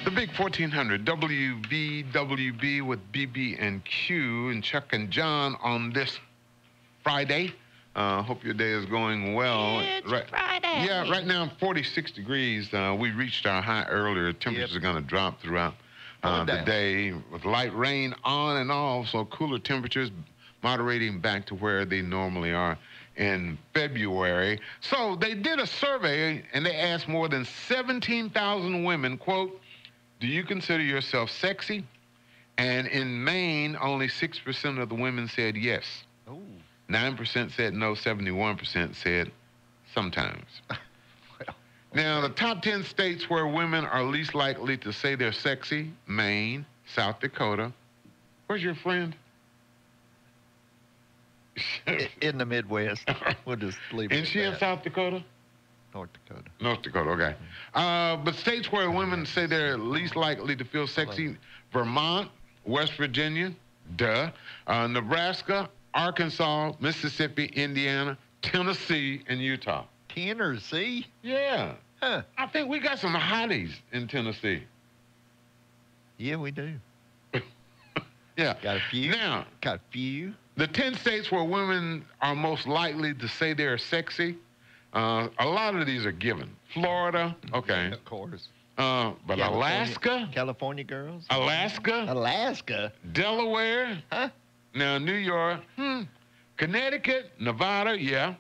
The big 1400 WVWB with BB and Q and Chuck and John on this Friday. Hope your day is going well.
It's Friday.
Yeah, right now 46 degrees. We reached our high earlier. Temperatures are going to drop throughout the day with light rain on and off, so cooler temperatures moderating back to where they normally are in February. So they did a survey and they asked more than 17,000 women, quote, do you consider yourself sexy? And in Maine, only 6% of the women said yes. 9% said no, 71% said sometimes. Now, the top 10 states where women are least likely to say they're sexy: Maine, South Dakota. Where's your friend?
In the Midwest. We'll just leave it
Isn't she in South Dakota?
North Dakota.
North Dakota, okay. But states where women say they're least likely to feel sexy: Vermont, West Virginia, Nebraska, Arkansas, Mississippi, Indiana, Tennessee, and Utah.
Tennessee?
Yeah. Huh. I think we got some hotties in Tennessee.
Yeah, we do.
Yeah.
Got a few.
Now,
got a few.
The 10 states where women are most likely to say they're sexy, a lot of these are given. Florida, okay.
Of course.
But Alaska?
California girls?
Alaska? Delaware?
Huh?
Now, New York, Connecticut, Nevada, yeah.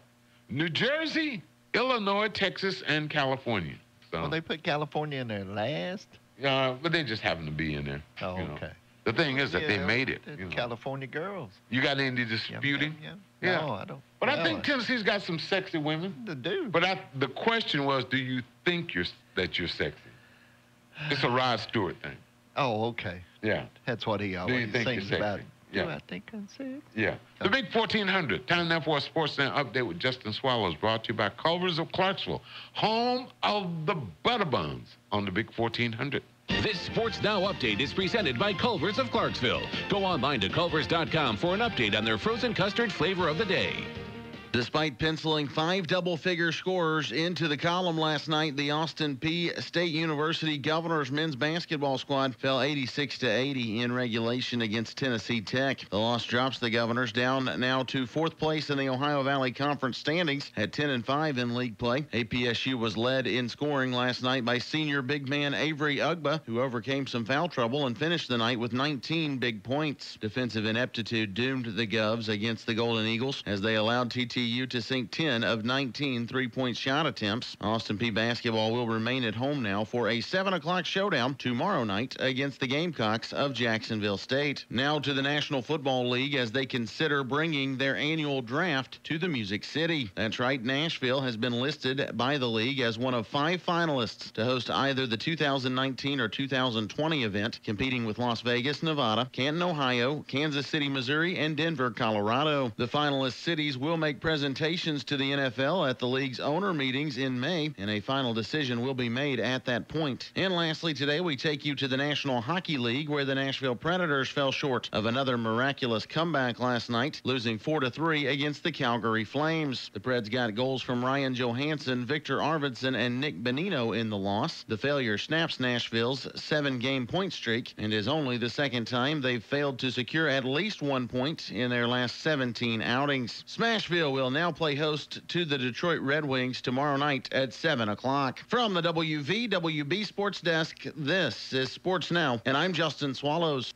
New Jersey, Illinois, Texas, and California. So,
well, they put California in there last?
But they just happen to be in there.
Oh,
you know.
okay.
The thing is that they made it. You know.
California girls.
You got any disputing?
Yeah. No, I don't.
But I think Tennessee's got some sexy women.
They do.
But the question was, do you think that you're sexy? It's a Rod Stewart thing.
Oh, okay.
Yeah.
That's what he always
do you think
sings
you're sexy?
about.
Yeah.
Do I think I'm sexy?
Yeah. The big 1400. Time now for a Sports Center update with Justin Swallows, brought to you by Culver's of Clarksville, home of the Butter Buns on the big 1400.
This Sports Now update is presented by Culver's of Clarksville. Go online to culvers.com for an update on their frozen custard flavor of the day.
Despite penciling 5 double-figure scorers into the column last night, the Austin Peay State University Governors men's basketball squad fell 86-80 in regulation against Tennessee Tech. The loss drops the Governors down now to 4th place in the Ohio Valley Conference standings at 10-5 in league play. APSU was led in scoring last night by senior big man Avery Ugba, who overcame some foul trouble and finished the night with 19 big points. Defensive ineptitude doomed the Govs against the Golden Eagles as they allowed TTU to sink 10 of 19 three-point shot attempts. Austin Peay basketball will remain at home now for a 7 o'clock showdown tomorrow night against the Gamecocks of Jacksonville State. Now to the National Football League as they consider bringing their annual draft to the Music City. That's right, Nashville has been listed by the league as one of 5 finalists to host either the 2019 or 2020 event, competing with Las Vegas, Nevada, Canton, Ohio, Kansas City, Missouri, and Denver, Colorado. The finalist cities will make presentations to the NFL at the league's owner meetings in May, and a final decision will be made at that point. And lastly, today we take you to the National Hockey League, where the Nashville Predators fell short of another miraculous comeback last night, losing 4-3 against the Calgary Flames. The Preds got goals from Ryan Johansson, Victor Arvidsson, and Nick Bonino in the loss. The failure snaps Nashville's 7-game point streak and is only the second time they've failed to secure at least 1 point in their last 17 outings. Smashville will now play host to the Detroit Red Wings tomorrow night at 7 o'clock. From the WVWB Sports Desk, this is Sports Now, and I'm Justin Swallows.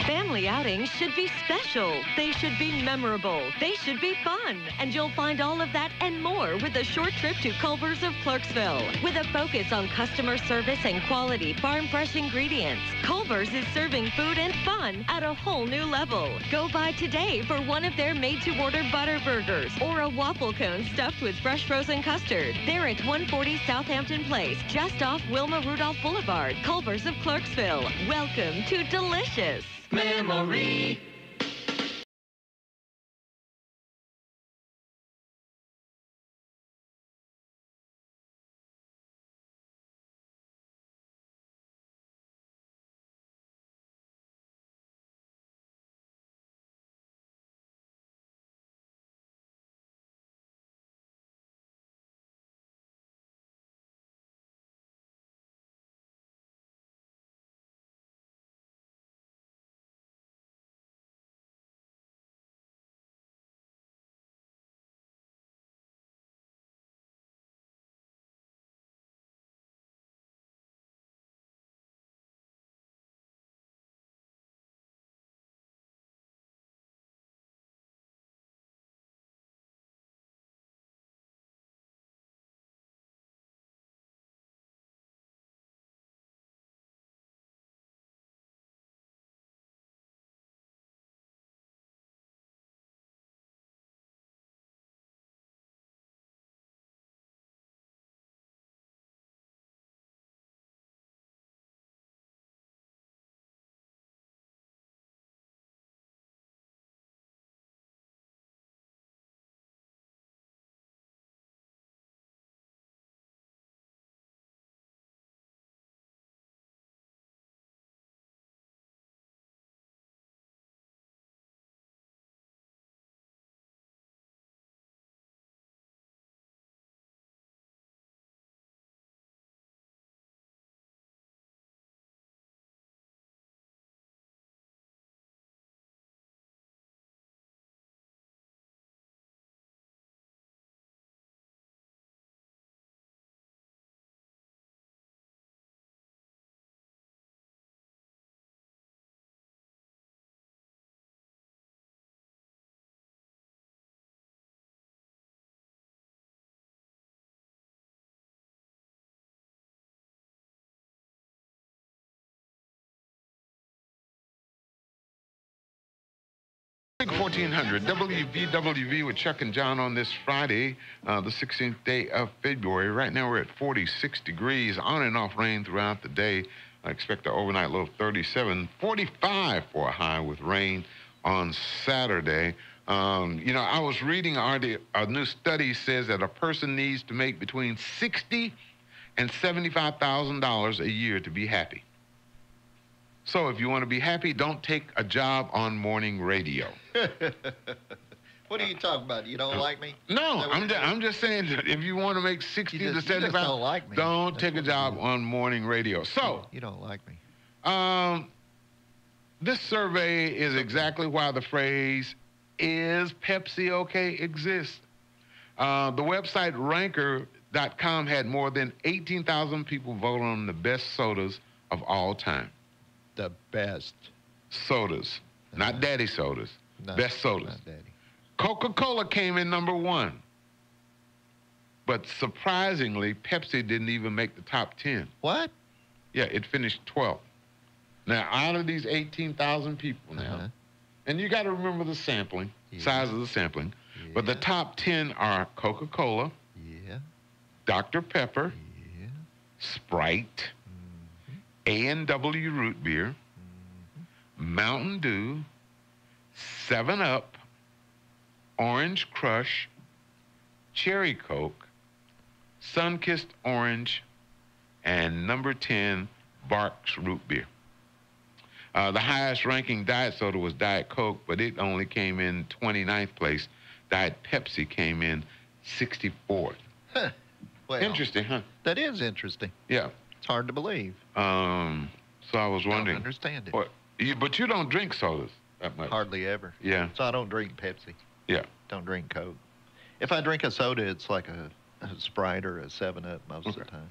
Family outings should be special. They should be memorable. They should be fun. And you'll find all of that and more with a short trip to Culver's of Clarksville. With a focus on customer service and quality farm-fresh ingredients, Culver's is serving food and fun at a whole new level. Go by today for one of their made-to-order butter burgers or a waffle cone stuffed with fresh frozen custard. They're at 140 Southampton Place, just off Wilma Rudolph Boulevard, Culver's of Clarksville. Welcome to delicious memory.
1400 WVWB with Chuck and John on this Friday, the 16th day of February. Right now we're at 46 degrees, on and off rain throughout the day. I expect an overnight low of 37, 45 for a high with rain on Saturday. You know, I was reading a new study says that a person needs to make between $60,000 and $75,000 a year to be happy. So if you want to be happy, don't take a job on morning radio.
What are you talking about? You don't like me?
No, I'm just saying that if you want to make 60 to 75,
don't like me.
Don't take a job on morning radio. So
you don't like me.
This survey is exactly why the phrase "Is Pepsi okay?" exists. The website Ranker.com had more than 18,000 people vote on the best sodas of all time.
The best
sodas, not daddy sodas. Best sodas.
Not daddy.
Coca-Cola came in number 1. But surprisingly, Pepsi didn't even make the top 10.
What?
Yeah, it finished 12th. Now, out of these 18,000 people now, and you got to remember the sampling, size of the sampling, but the top 10 are Coca-Cola, Dr. Pepper, Sprite, A&W Root Beer, Mountain Dew, 7-Up, Orange Crush, Cherry Coke, Sunkissed Orange, and number 10, Barks Root Beer. The highest ranking diet soda was Diet Coke, but it only came in 29th place. Diet Pepsi came in 64th.
Huh. Well,
interesting, huh?
That is interesting.
Yeah.
It's hard to believe.
So I was wondering.
I don't understand it.
But you don't drink sodas that much.
Hardly ever.
Yeah.
So I don't drink Pepsi.
Yeah.
Don't drink Coke. If I drink a soda, it's like a Sprite or a 7-Up most of the time.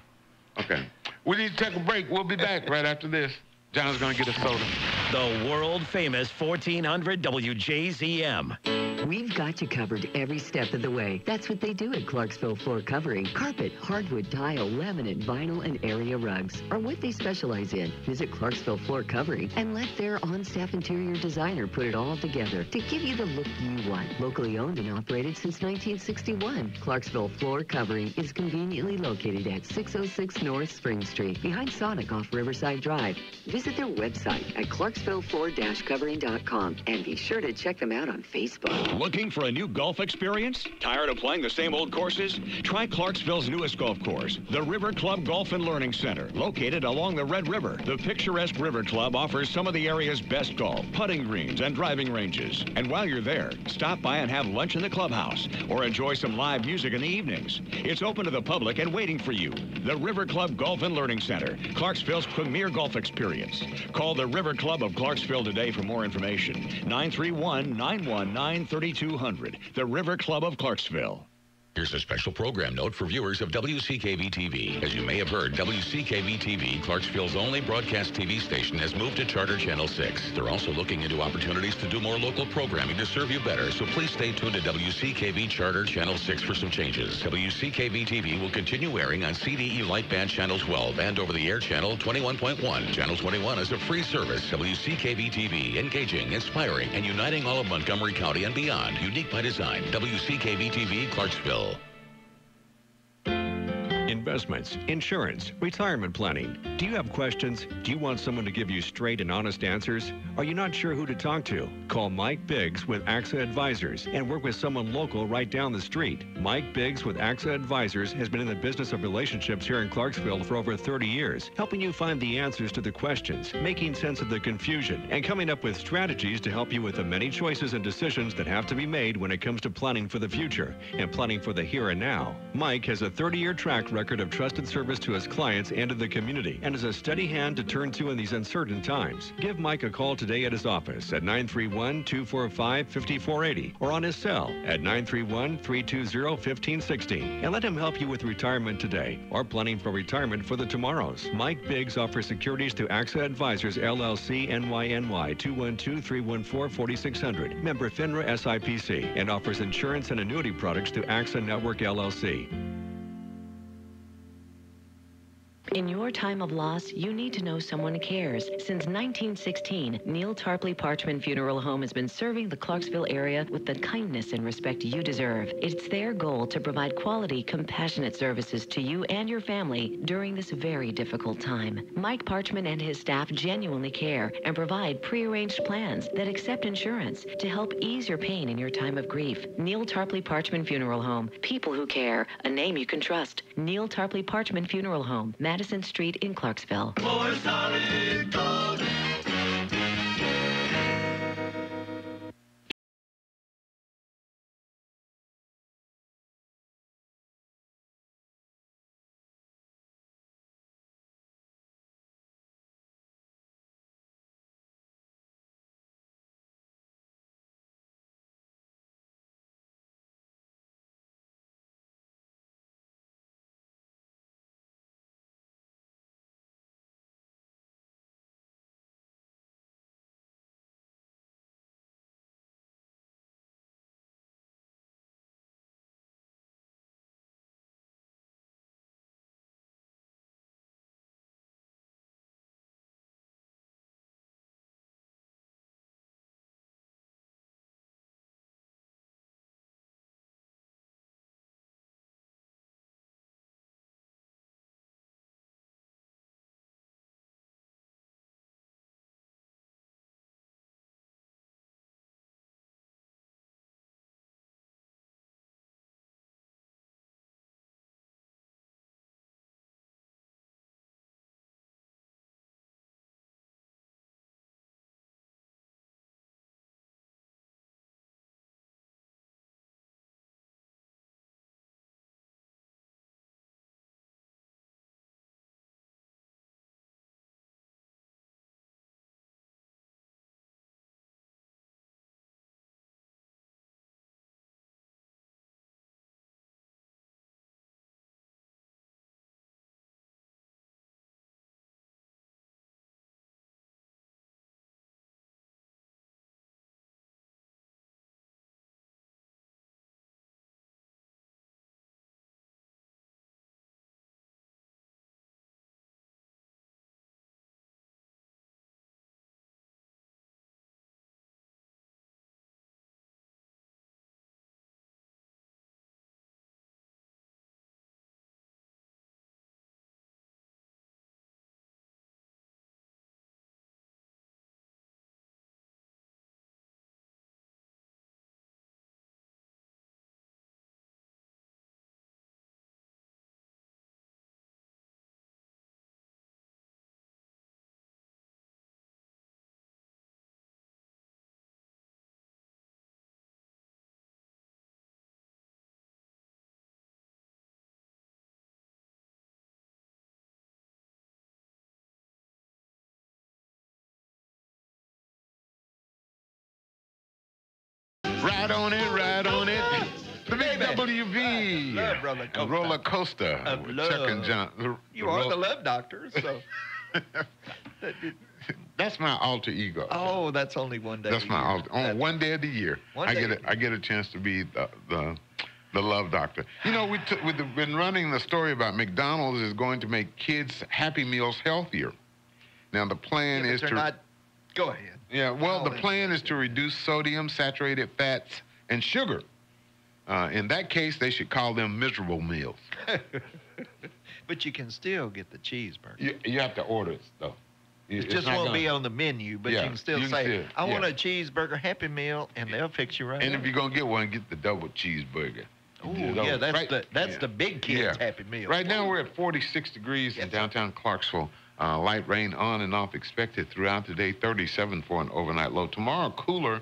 Okay. We need to take a break. We'll be back right after this. John's going to get a soda.
The world-famous 1400 WJZM.
We've got you covered every step of the way. That's what they do at Clarksville Floor Covering. Carpet, hardwood, tile, laminate, vinyl, and area rugs are what they specialize in. Visit Clarksville Floor Covering and let their on-staff interior designer put it all together to give you the look you want. Locally owned and operated since 1961, Clarksville Floor Covering is conveniently located at 606 North Spring Street, behind Sonic off Riverside Drive. Visit their website at clarksvillefloor-covering.com and be sure to check them out on Facebook.
Looking for a new golf experience? Tired of playing the same old courses? Try Clarksville's newest golf course, the River Club Golf and Learning Center, located along the Red River. The picturesque River Club offers some of the area's best golf, putting greens, and driving ranges. And while you're there, stop by and have lunch in the clubhouse or enjoy some live music in the evenings. It's open to the public and waiting for you. The River Club Golf and Learning Center, Clarksville's premier golf experience. Call the River Club of Clarksville today for more information. 931-919-3200. The River Club of Clarksville.
Here's a special program note for viewers of WCKV-TV. As you may have heard, WCKV-TV, Clarksville's only broadcast TV station, has moved to Charter Channel 6. They're also looking into opportunities to do more local programming to serve you better, so please stay tuned to WCKV Charter Channel 6 for some changes. WCKV-TV will continue airing on CDE Lightband Channel 12 and over-the-air Channel 21.1. Channel 21 is a free service. WCKV-TV, engaging, inspiring, and uniting all of Montgomery County and beyond. Unique by design. WCKV-TV, Clarksville.
Investments, insurance, retirement planning. Do you have questions? Do you want someone to give you straight and honest answers? Are you not sure who to talk to? Call Mike Biggs with AXA Advisors and work with someone local right down the street. Mike Biggs with AXA Advisors has been in the business of relationships here in Clarksville for over 30 years, helping you find the answers to the questions, making sense of the confusion, and coming up with strategies to help you with the many choices and decisions that have to be made when it comes to planning for the future and planning for the here and now. Mike has a 30-year track record of trusted service to his clients and to the community and is a steady hand to turn to in these uncertain times. Give Mike a call today at his office at 931-245-5480 or on his cell at 931-320-1560 and let him help you with retirement today or planning for retirement for the tomorrows. Mike Biggs offers securities to AXA Advisors LLC NYNY 212-314-4600, member FINRA SIPC, and offers insurance and annuity products to AXA Network LLC.
In your time of loss, you need to know someone cares. Since 1916, Neil Tarpley Parchman Funeral Home has been serving the Clarksville area with the kindness and respect you deserve. It's their goal to provide quality, compassionate services to you and your family during this very difficult time. Mike Parchman and his staff genuinely care and provide prearranged plans that accept insurance to help ease your pain in your time of grief. Neil Tarpley Parchman Funeral Home. People who care. A name you can trust. Neil Tarpley Parchman Funeral Home. Madison Street in Clarksville.
Ride on it, ride on it. The big WV roller coaster with Chuck and John.
You are the love doctor, so.
That's my alter ego.
Oh, that's only one day.
That's my alter. On one day of the year, I get a chance to be the love doctor. You know, we've been running the story about McDonald's is going to make kids' Happy Meals healthier. Now the plan is to.
Go ahead.
Yeah, well, the plan is to reduce sodium, saturated fats, and sugar. In that case, they should call them miserable meals.
But you can still get the cheeseburger.
You have to order it, though.
It just won't be on the menu, but you can still say, I want a cheeseburger Happy Meal, and they'll fix you right
And
up.
if you're going to get one, get the double cheeseburger.
Oh, yeah, that's the big kid's Happy Meal.
Right now, we're at 46 degrees in downtown Clarksville. Light rain on and off expected throughout the day, 37 for an overnight low. Tomorrow, cooler.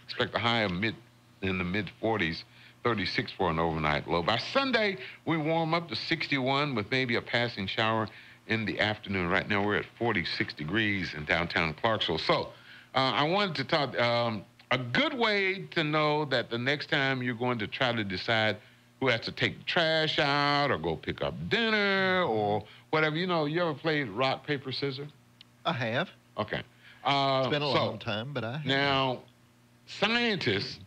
Expect a high of in the mid-40s, 36 for an overnight low. By Sunday, we warm up to 61 with maybe a passing shower in the afternoon. Right now, we're at 46 degrees in downtown Clarksville. So I wanted to talk a good way to know that the next time you're going to try to decide who has to take the trash out or go pick up dinner or whatever. You know, you ever played rock, paper, scissors?
I have.
Okay.
It's been a long time, but I have.
Now, scientists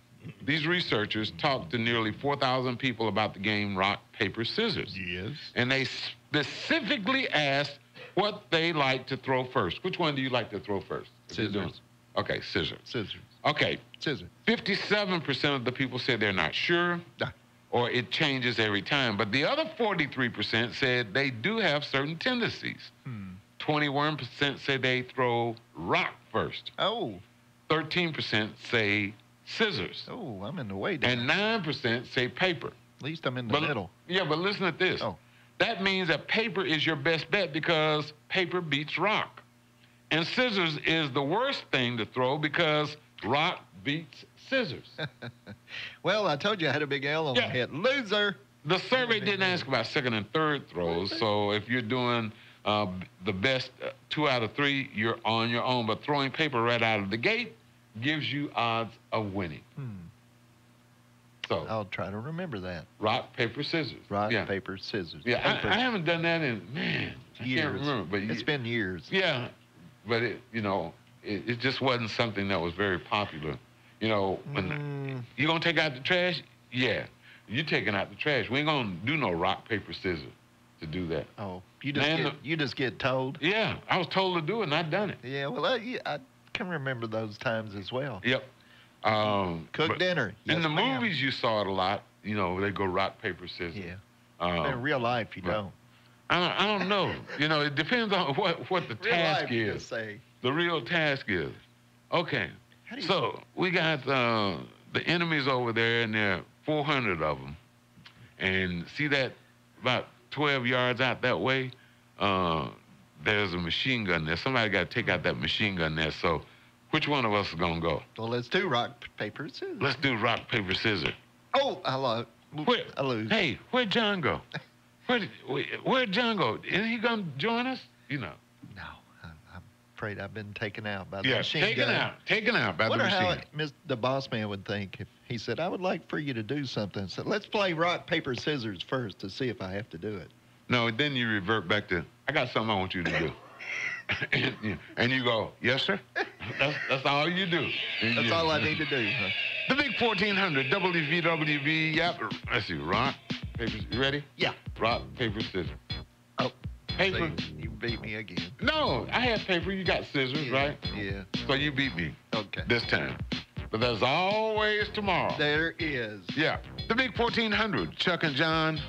these researchers talked to nearly 4,000 people about the game rock, paper, scissors.
Yes.
And they specifically asked what they like to throw first. Which one do you like to throw first?
Scissors.
Okay, scissors.
Scissors.
Okay.
Scissors.
57% of the people said they're not sure, or it changes every time. But the other 43% said they do have certain tendencies. 21% say they throw rock first.
Oh.
13% say scissors.
Oh, I'm in the way down.
And 9% say paper.
At least I'm in the middle.
Yeah, but listen to this.
Oh.
That means that paper is your best bet because paper beats rock. And scissors is the worst thing to throw because rock beats scissors.
Well, I told you I had a big L on my head. Loser.
The survey didn't ask about second and third throws, so if you're doing the best 2 out of 3, you're on your own. But throwing paper right out of the gate gives you odds of winning. So
I'll try to remember that.
Rock, paper, scissors.
Rock, paper, scissors.
Yeah, I haven't done that in, I
years.
can't remember. But
it's been years.
Yeah, but it just wasn't something that was very popular. You know, when you gonna take out the trash? Yeah, you taking out the trash. We ain't gonna do no rock, paper, scissors to do that.
Oh, you just get told?
Yeah, I was told to do it, and I done it.
Yeah, well, I can remember those times as well.
Yep.
Cook dinner.
In the movies, you saw it a lot. You know, they go rock, paper, scissors.
Yeah. In real life, you don't.
I don't know. You know, it depends on what the
Real
task
life, you
is.
just say.
The real task is. Okay. So we got the enemies over there, and there are 400 of them. And see that about 12 yards out that way, there's a machine gun there. Somebody got to take out that machine gun there. So which one of us is going to go?
Well, let's do rock, paper, scissors.
Let's do rock, paper, scissors.
Oh, I lose.
Hey, where'd John go? Where'd John go? Isn't he going to join us? You know.
No, I'm afraid I've been taken out by the machine gun.
Taken out by the machine.
I wonder how the boss man would think if he said, I would like for you to do something. So let's play rock, paper, scissors first to see if I have to do it.
No, then you revert back to, I got something I want you to do. and you go, yes, sir? That's all you do.
That's all I need to do. Huh?
The big 1400 WVWB. Yep. Let's see. Rock, paper. You ready?
Yeah.
Rock, paper, scissors.
Oh.
Paper.
See, you beat me again.
No, I had paper. You got scissors, right?
Yeah.
So you beat me.
Okay.
This time. But there's always tomorrow.
There is.
Yeah. The big 1400. Chuck and John.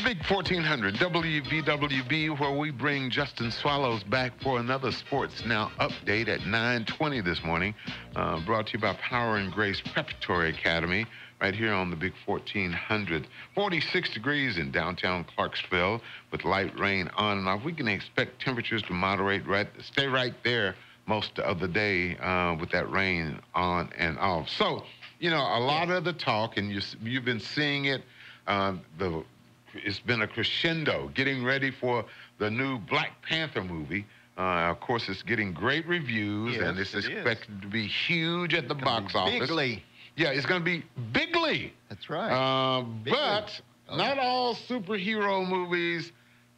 Big 1400 WVWB, where we bring Justin Swallows back for another Sports Now update at 9:20 this morning. Brought to you by Power and Grace Preparatory Academy, right here on the Big 1400. 46 degrees in downtown Clarksville with light rain on and off. We can expect temperatures to moderate, stay right there most of the day with that rain on and off. So, you know, a lot of the talk, and you've been seeing it, it's been a crescendo, getting ready for the new Black Panther movie. Of course, it's getting great reviews,
yes,
and it's expected to be huge at the box office.
Bigly.
Yeah, it's going to be bigly.
That's right.
But not all superhero movies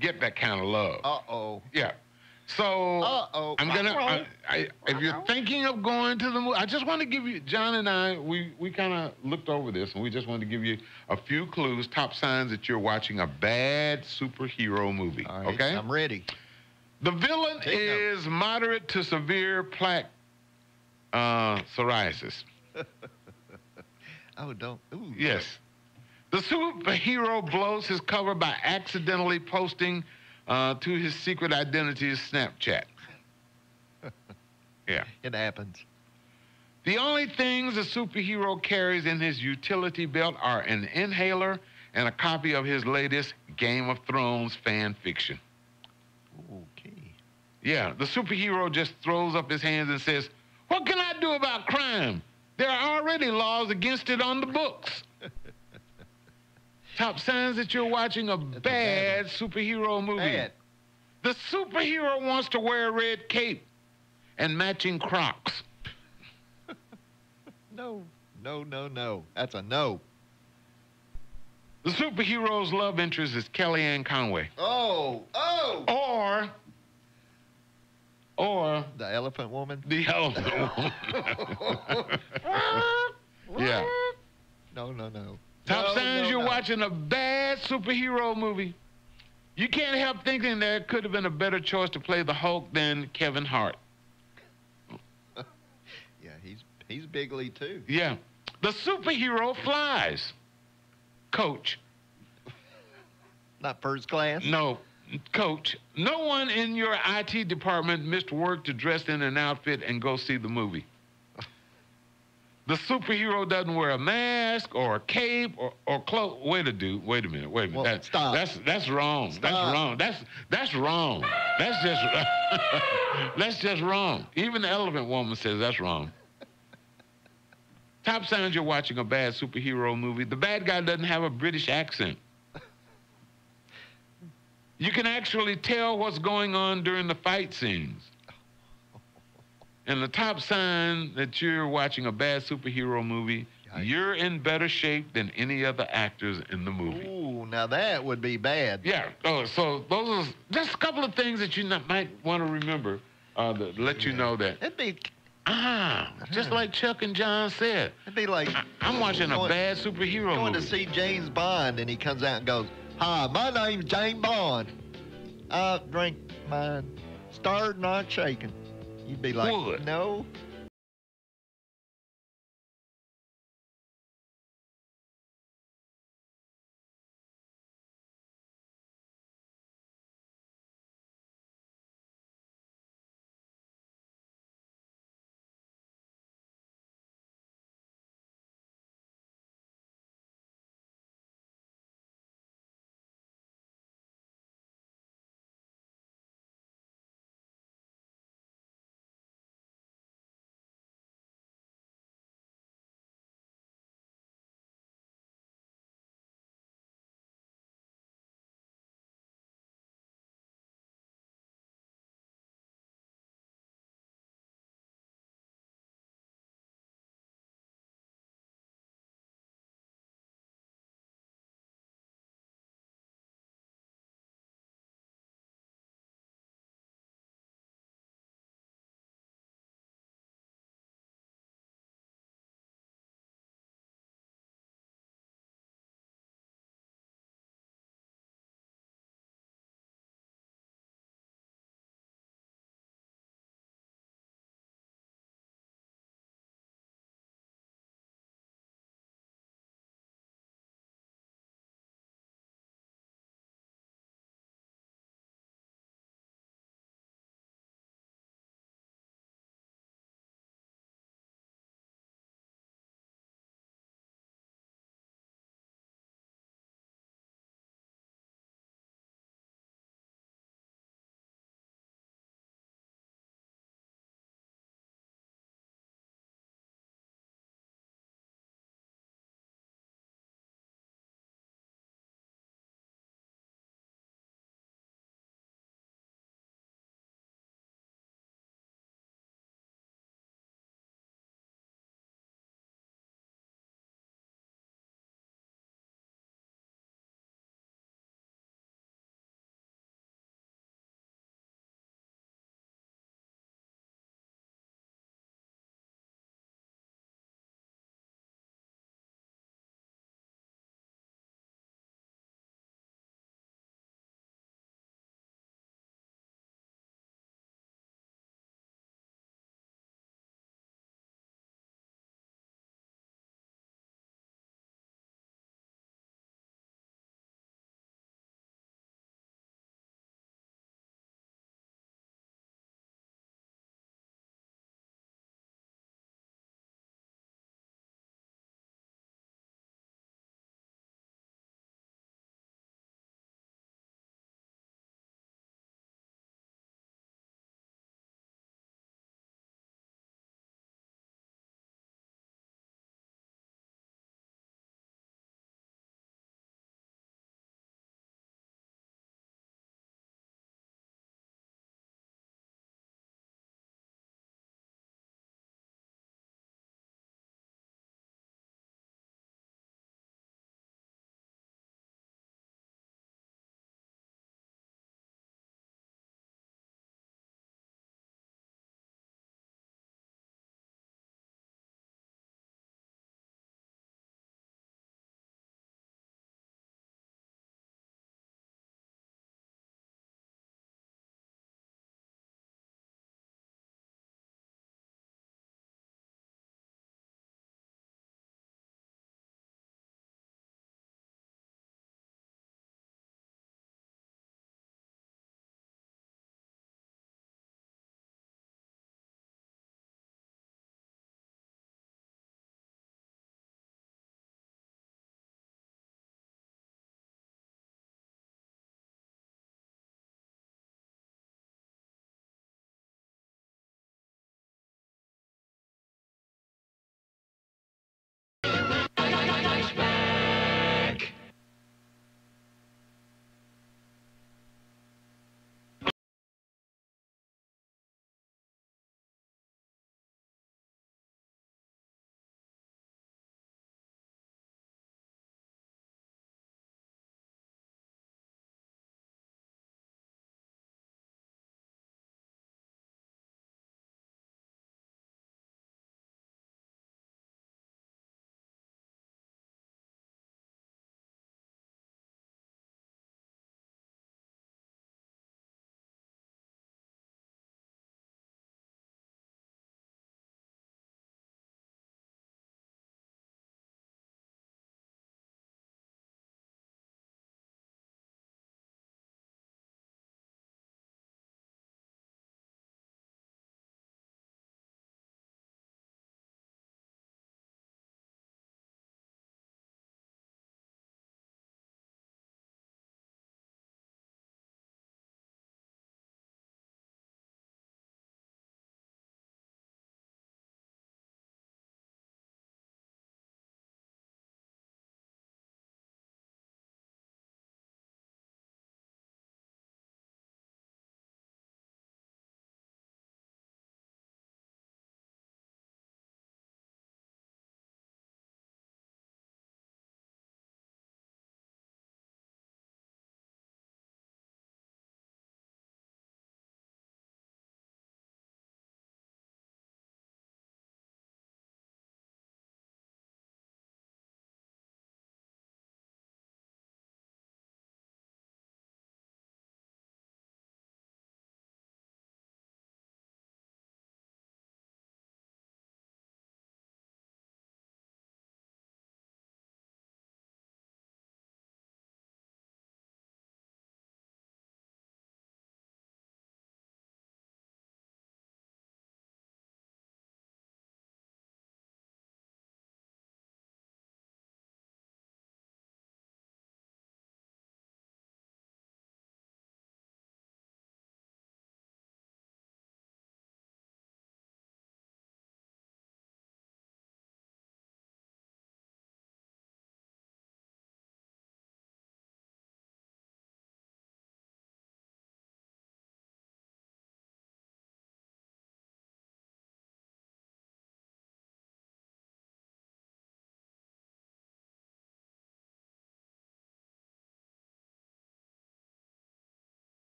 get that kind of love.
Uh-oh.
Yeah. So I'm gonna. If you're thinking of going to the movie, I just want to give you, John and I, we kind of looked over this, and we just want to give you a few clues, top signs that you're watching a bad superhero movie.
All right,
okay,
I'm ready.
The villain is moderate to severe plaque psoriasis.
Oh, don't. Ooh.
Yes. The superhero blows his cover by accidentally posting to his secret identity is Snapchat. Yeah.
It happens.
The only things a superhero carries in his utility belt are an inhaler and a copy of his latest Game of Thrones fan fiction.
Okay.
Yeah, the superhero just throws up his hands and says, "What can I do about crime? There are already laws against it on the books." Top signs that you're watching a bad superhero movie.
Bad.
The superhero wants to wear a red cape and matching Crocs.
No. That's a no.
The superhero's love interest is Kellyanne Conway.
Oh.
Or
the elephant woman.
The elephant woman. Yeah.
No.
Top signs you're watching a bad superhero movie. You can't help thinking there could have been a better choice to play the Hulk than Kevin Hart.
Yeah, he's bigly too.
Yeah. The superhero flies. Coach.
Not first class?
No. Coach, no one in your IT department missed work to dress in an outfit and go see the movie. The superhero doesn't wear a mask or a cape or cloak. Wait a minute.
Well, stop.
That's wrong.
Stop.
That's wrong. That's wrong. That's just wrong. Even the elephant woman says that's wrong. Top signs you're watching a bad superhero movie. The bad guy doesn't have a British accent. You can actually tell what's going on during the fight scenes. And the top sign that you're watching a bad superhero movie, you're in better shape than any other actors in the movie.
Ooh, now that would be bad.
Yeah. Oh, so those are just a couple of things that you might want to remember to let you know that.
It'd be...
just like Chuck and John said.
It'd be like...
I'm watching a bad superhero movie.
Going to see James Bond, and he comes out and goes, "Hi, my name's James Bond. I drink mine stirred, not shaken." You'd be like,
Would.
No.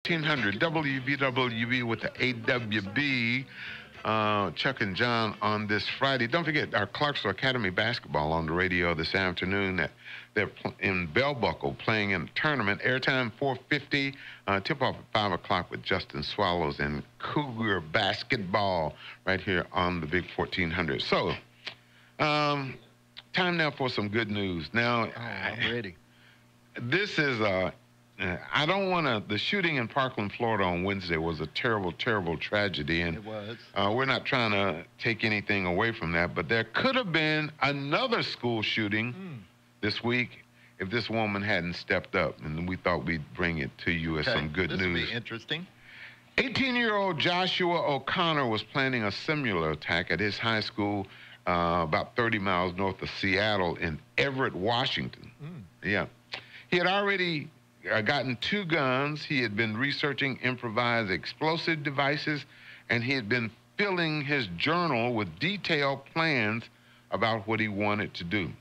1400 WVWB with the AWB. Chuck and John on this Friday. Don't forget our Clarksville Academy basketball on the radio this afternoon. They're in Bell Buckle playing in a tournament. Airtime 4:50. Tip-off at 5 o'clock with Justin Swallows and Cougar basketball right here on the Big 1400. So, time now for some good news. Now,
I'm ready.
This is I don't want to. The shooting in Parkland, Florida on Wednesday was a terrible, terrible tragedy. And
it was.
We're not trying to take anything away from that, but there could have been another school shooting this week if this woman hadn't stepped up. And we thought we'd bring it to you as some good news.
This will be interesting.
18-year-old Joshua O'Connor was planning a similar attack at his high school about 30 miles north of Seattle in Everett, Washington. Yeah. He had already gotten 2 guns. He had been researching improvised explosive devices, and he had been filling his journal with detailed plans about what he wanted to do.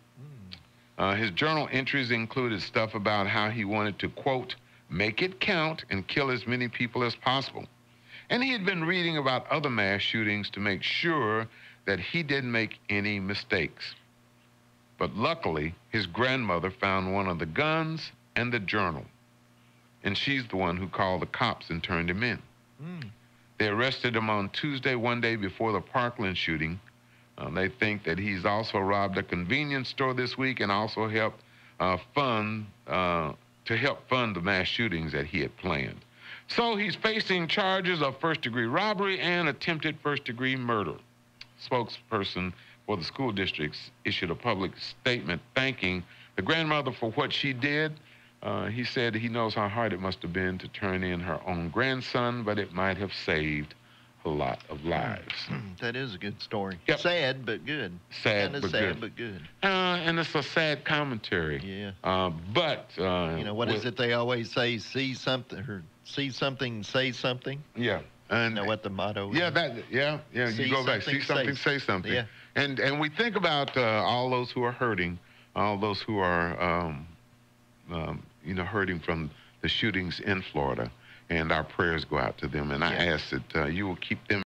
His journal entries included stuff about how he wanted to, quote, make it count and kill as many people as possible. And he had been reading about other mass shootings to make sure that he didn't make any mistakes. But luckily, his grandmother found one of the guns and the journal. And she's the one who called the cops and turned him in. They arrested him on Tuesday, one day before the Parkland shooting. They think that he's also robbed a convenience store this week and also helped fund the mass shootings that he had planned. So he's facing charges of first-degree robbery and attempted first-degree murder. Spokesperson for the school districts issued a public statement thanking the grandmother for what she did. He said he knows how hard it must have been to turn in her own grandson, but it might have saved a lot of lives.
That is a good story.
Yep.
Sad, but good.
Sad,
Kinda
but
sad,
good.
but good.
And it's a sad commentary.
Yeah.
But
you know, what is it they always say? See something, say something.
Yeah. And
you know what the motto
yeah,
is?
Yeah. You go back, see something, say something.
Yeah.
And we think about all those who are hurting, all those who are hurting from the shootings in Florida, and our prayers go out to them. And I ask that you will keep them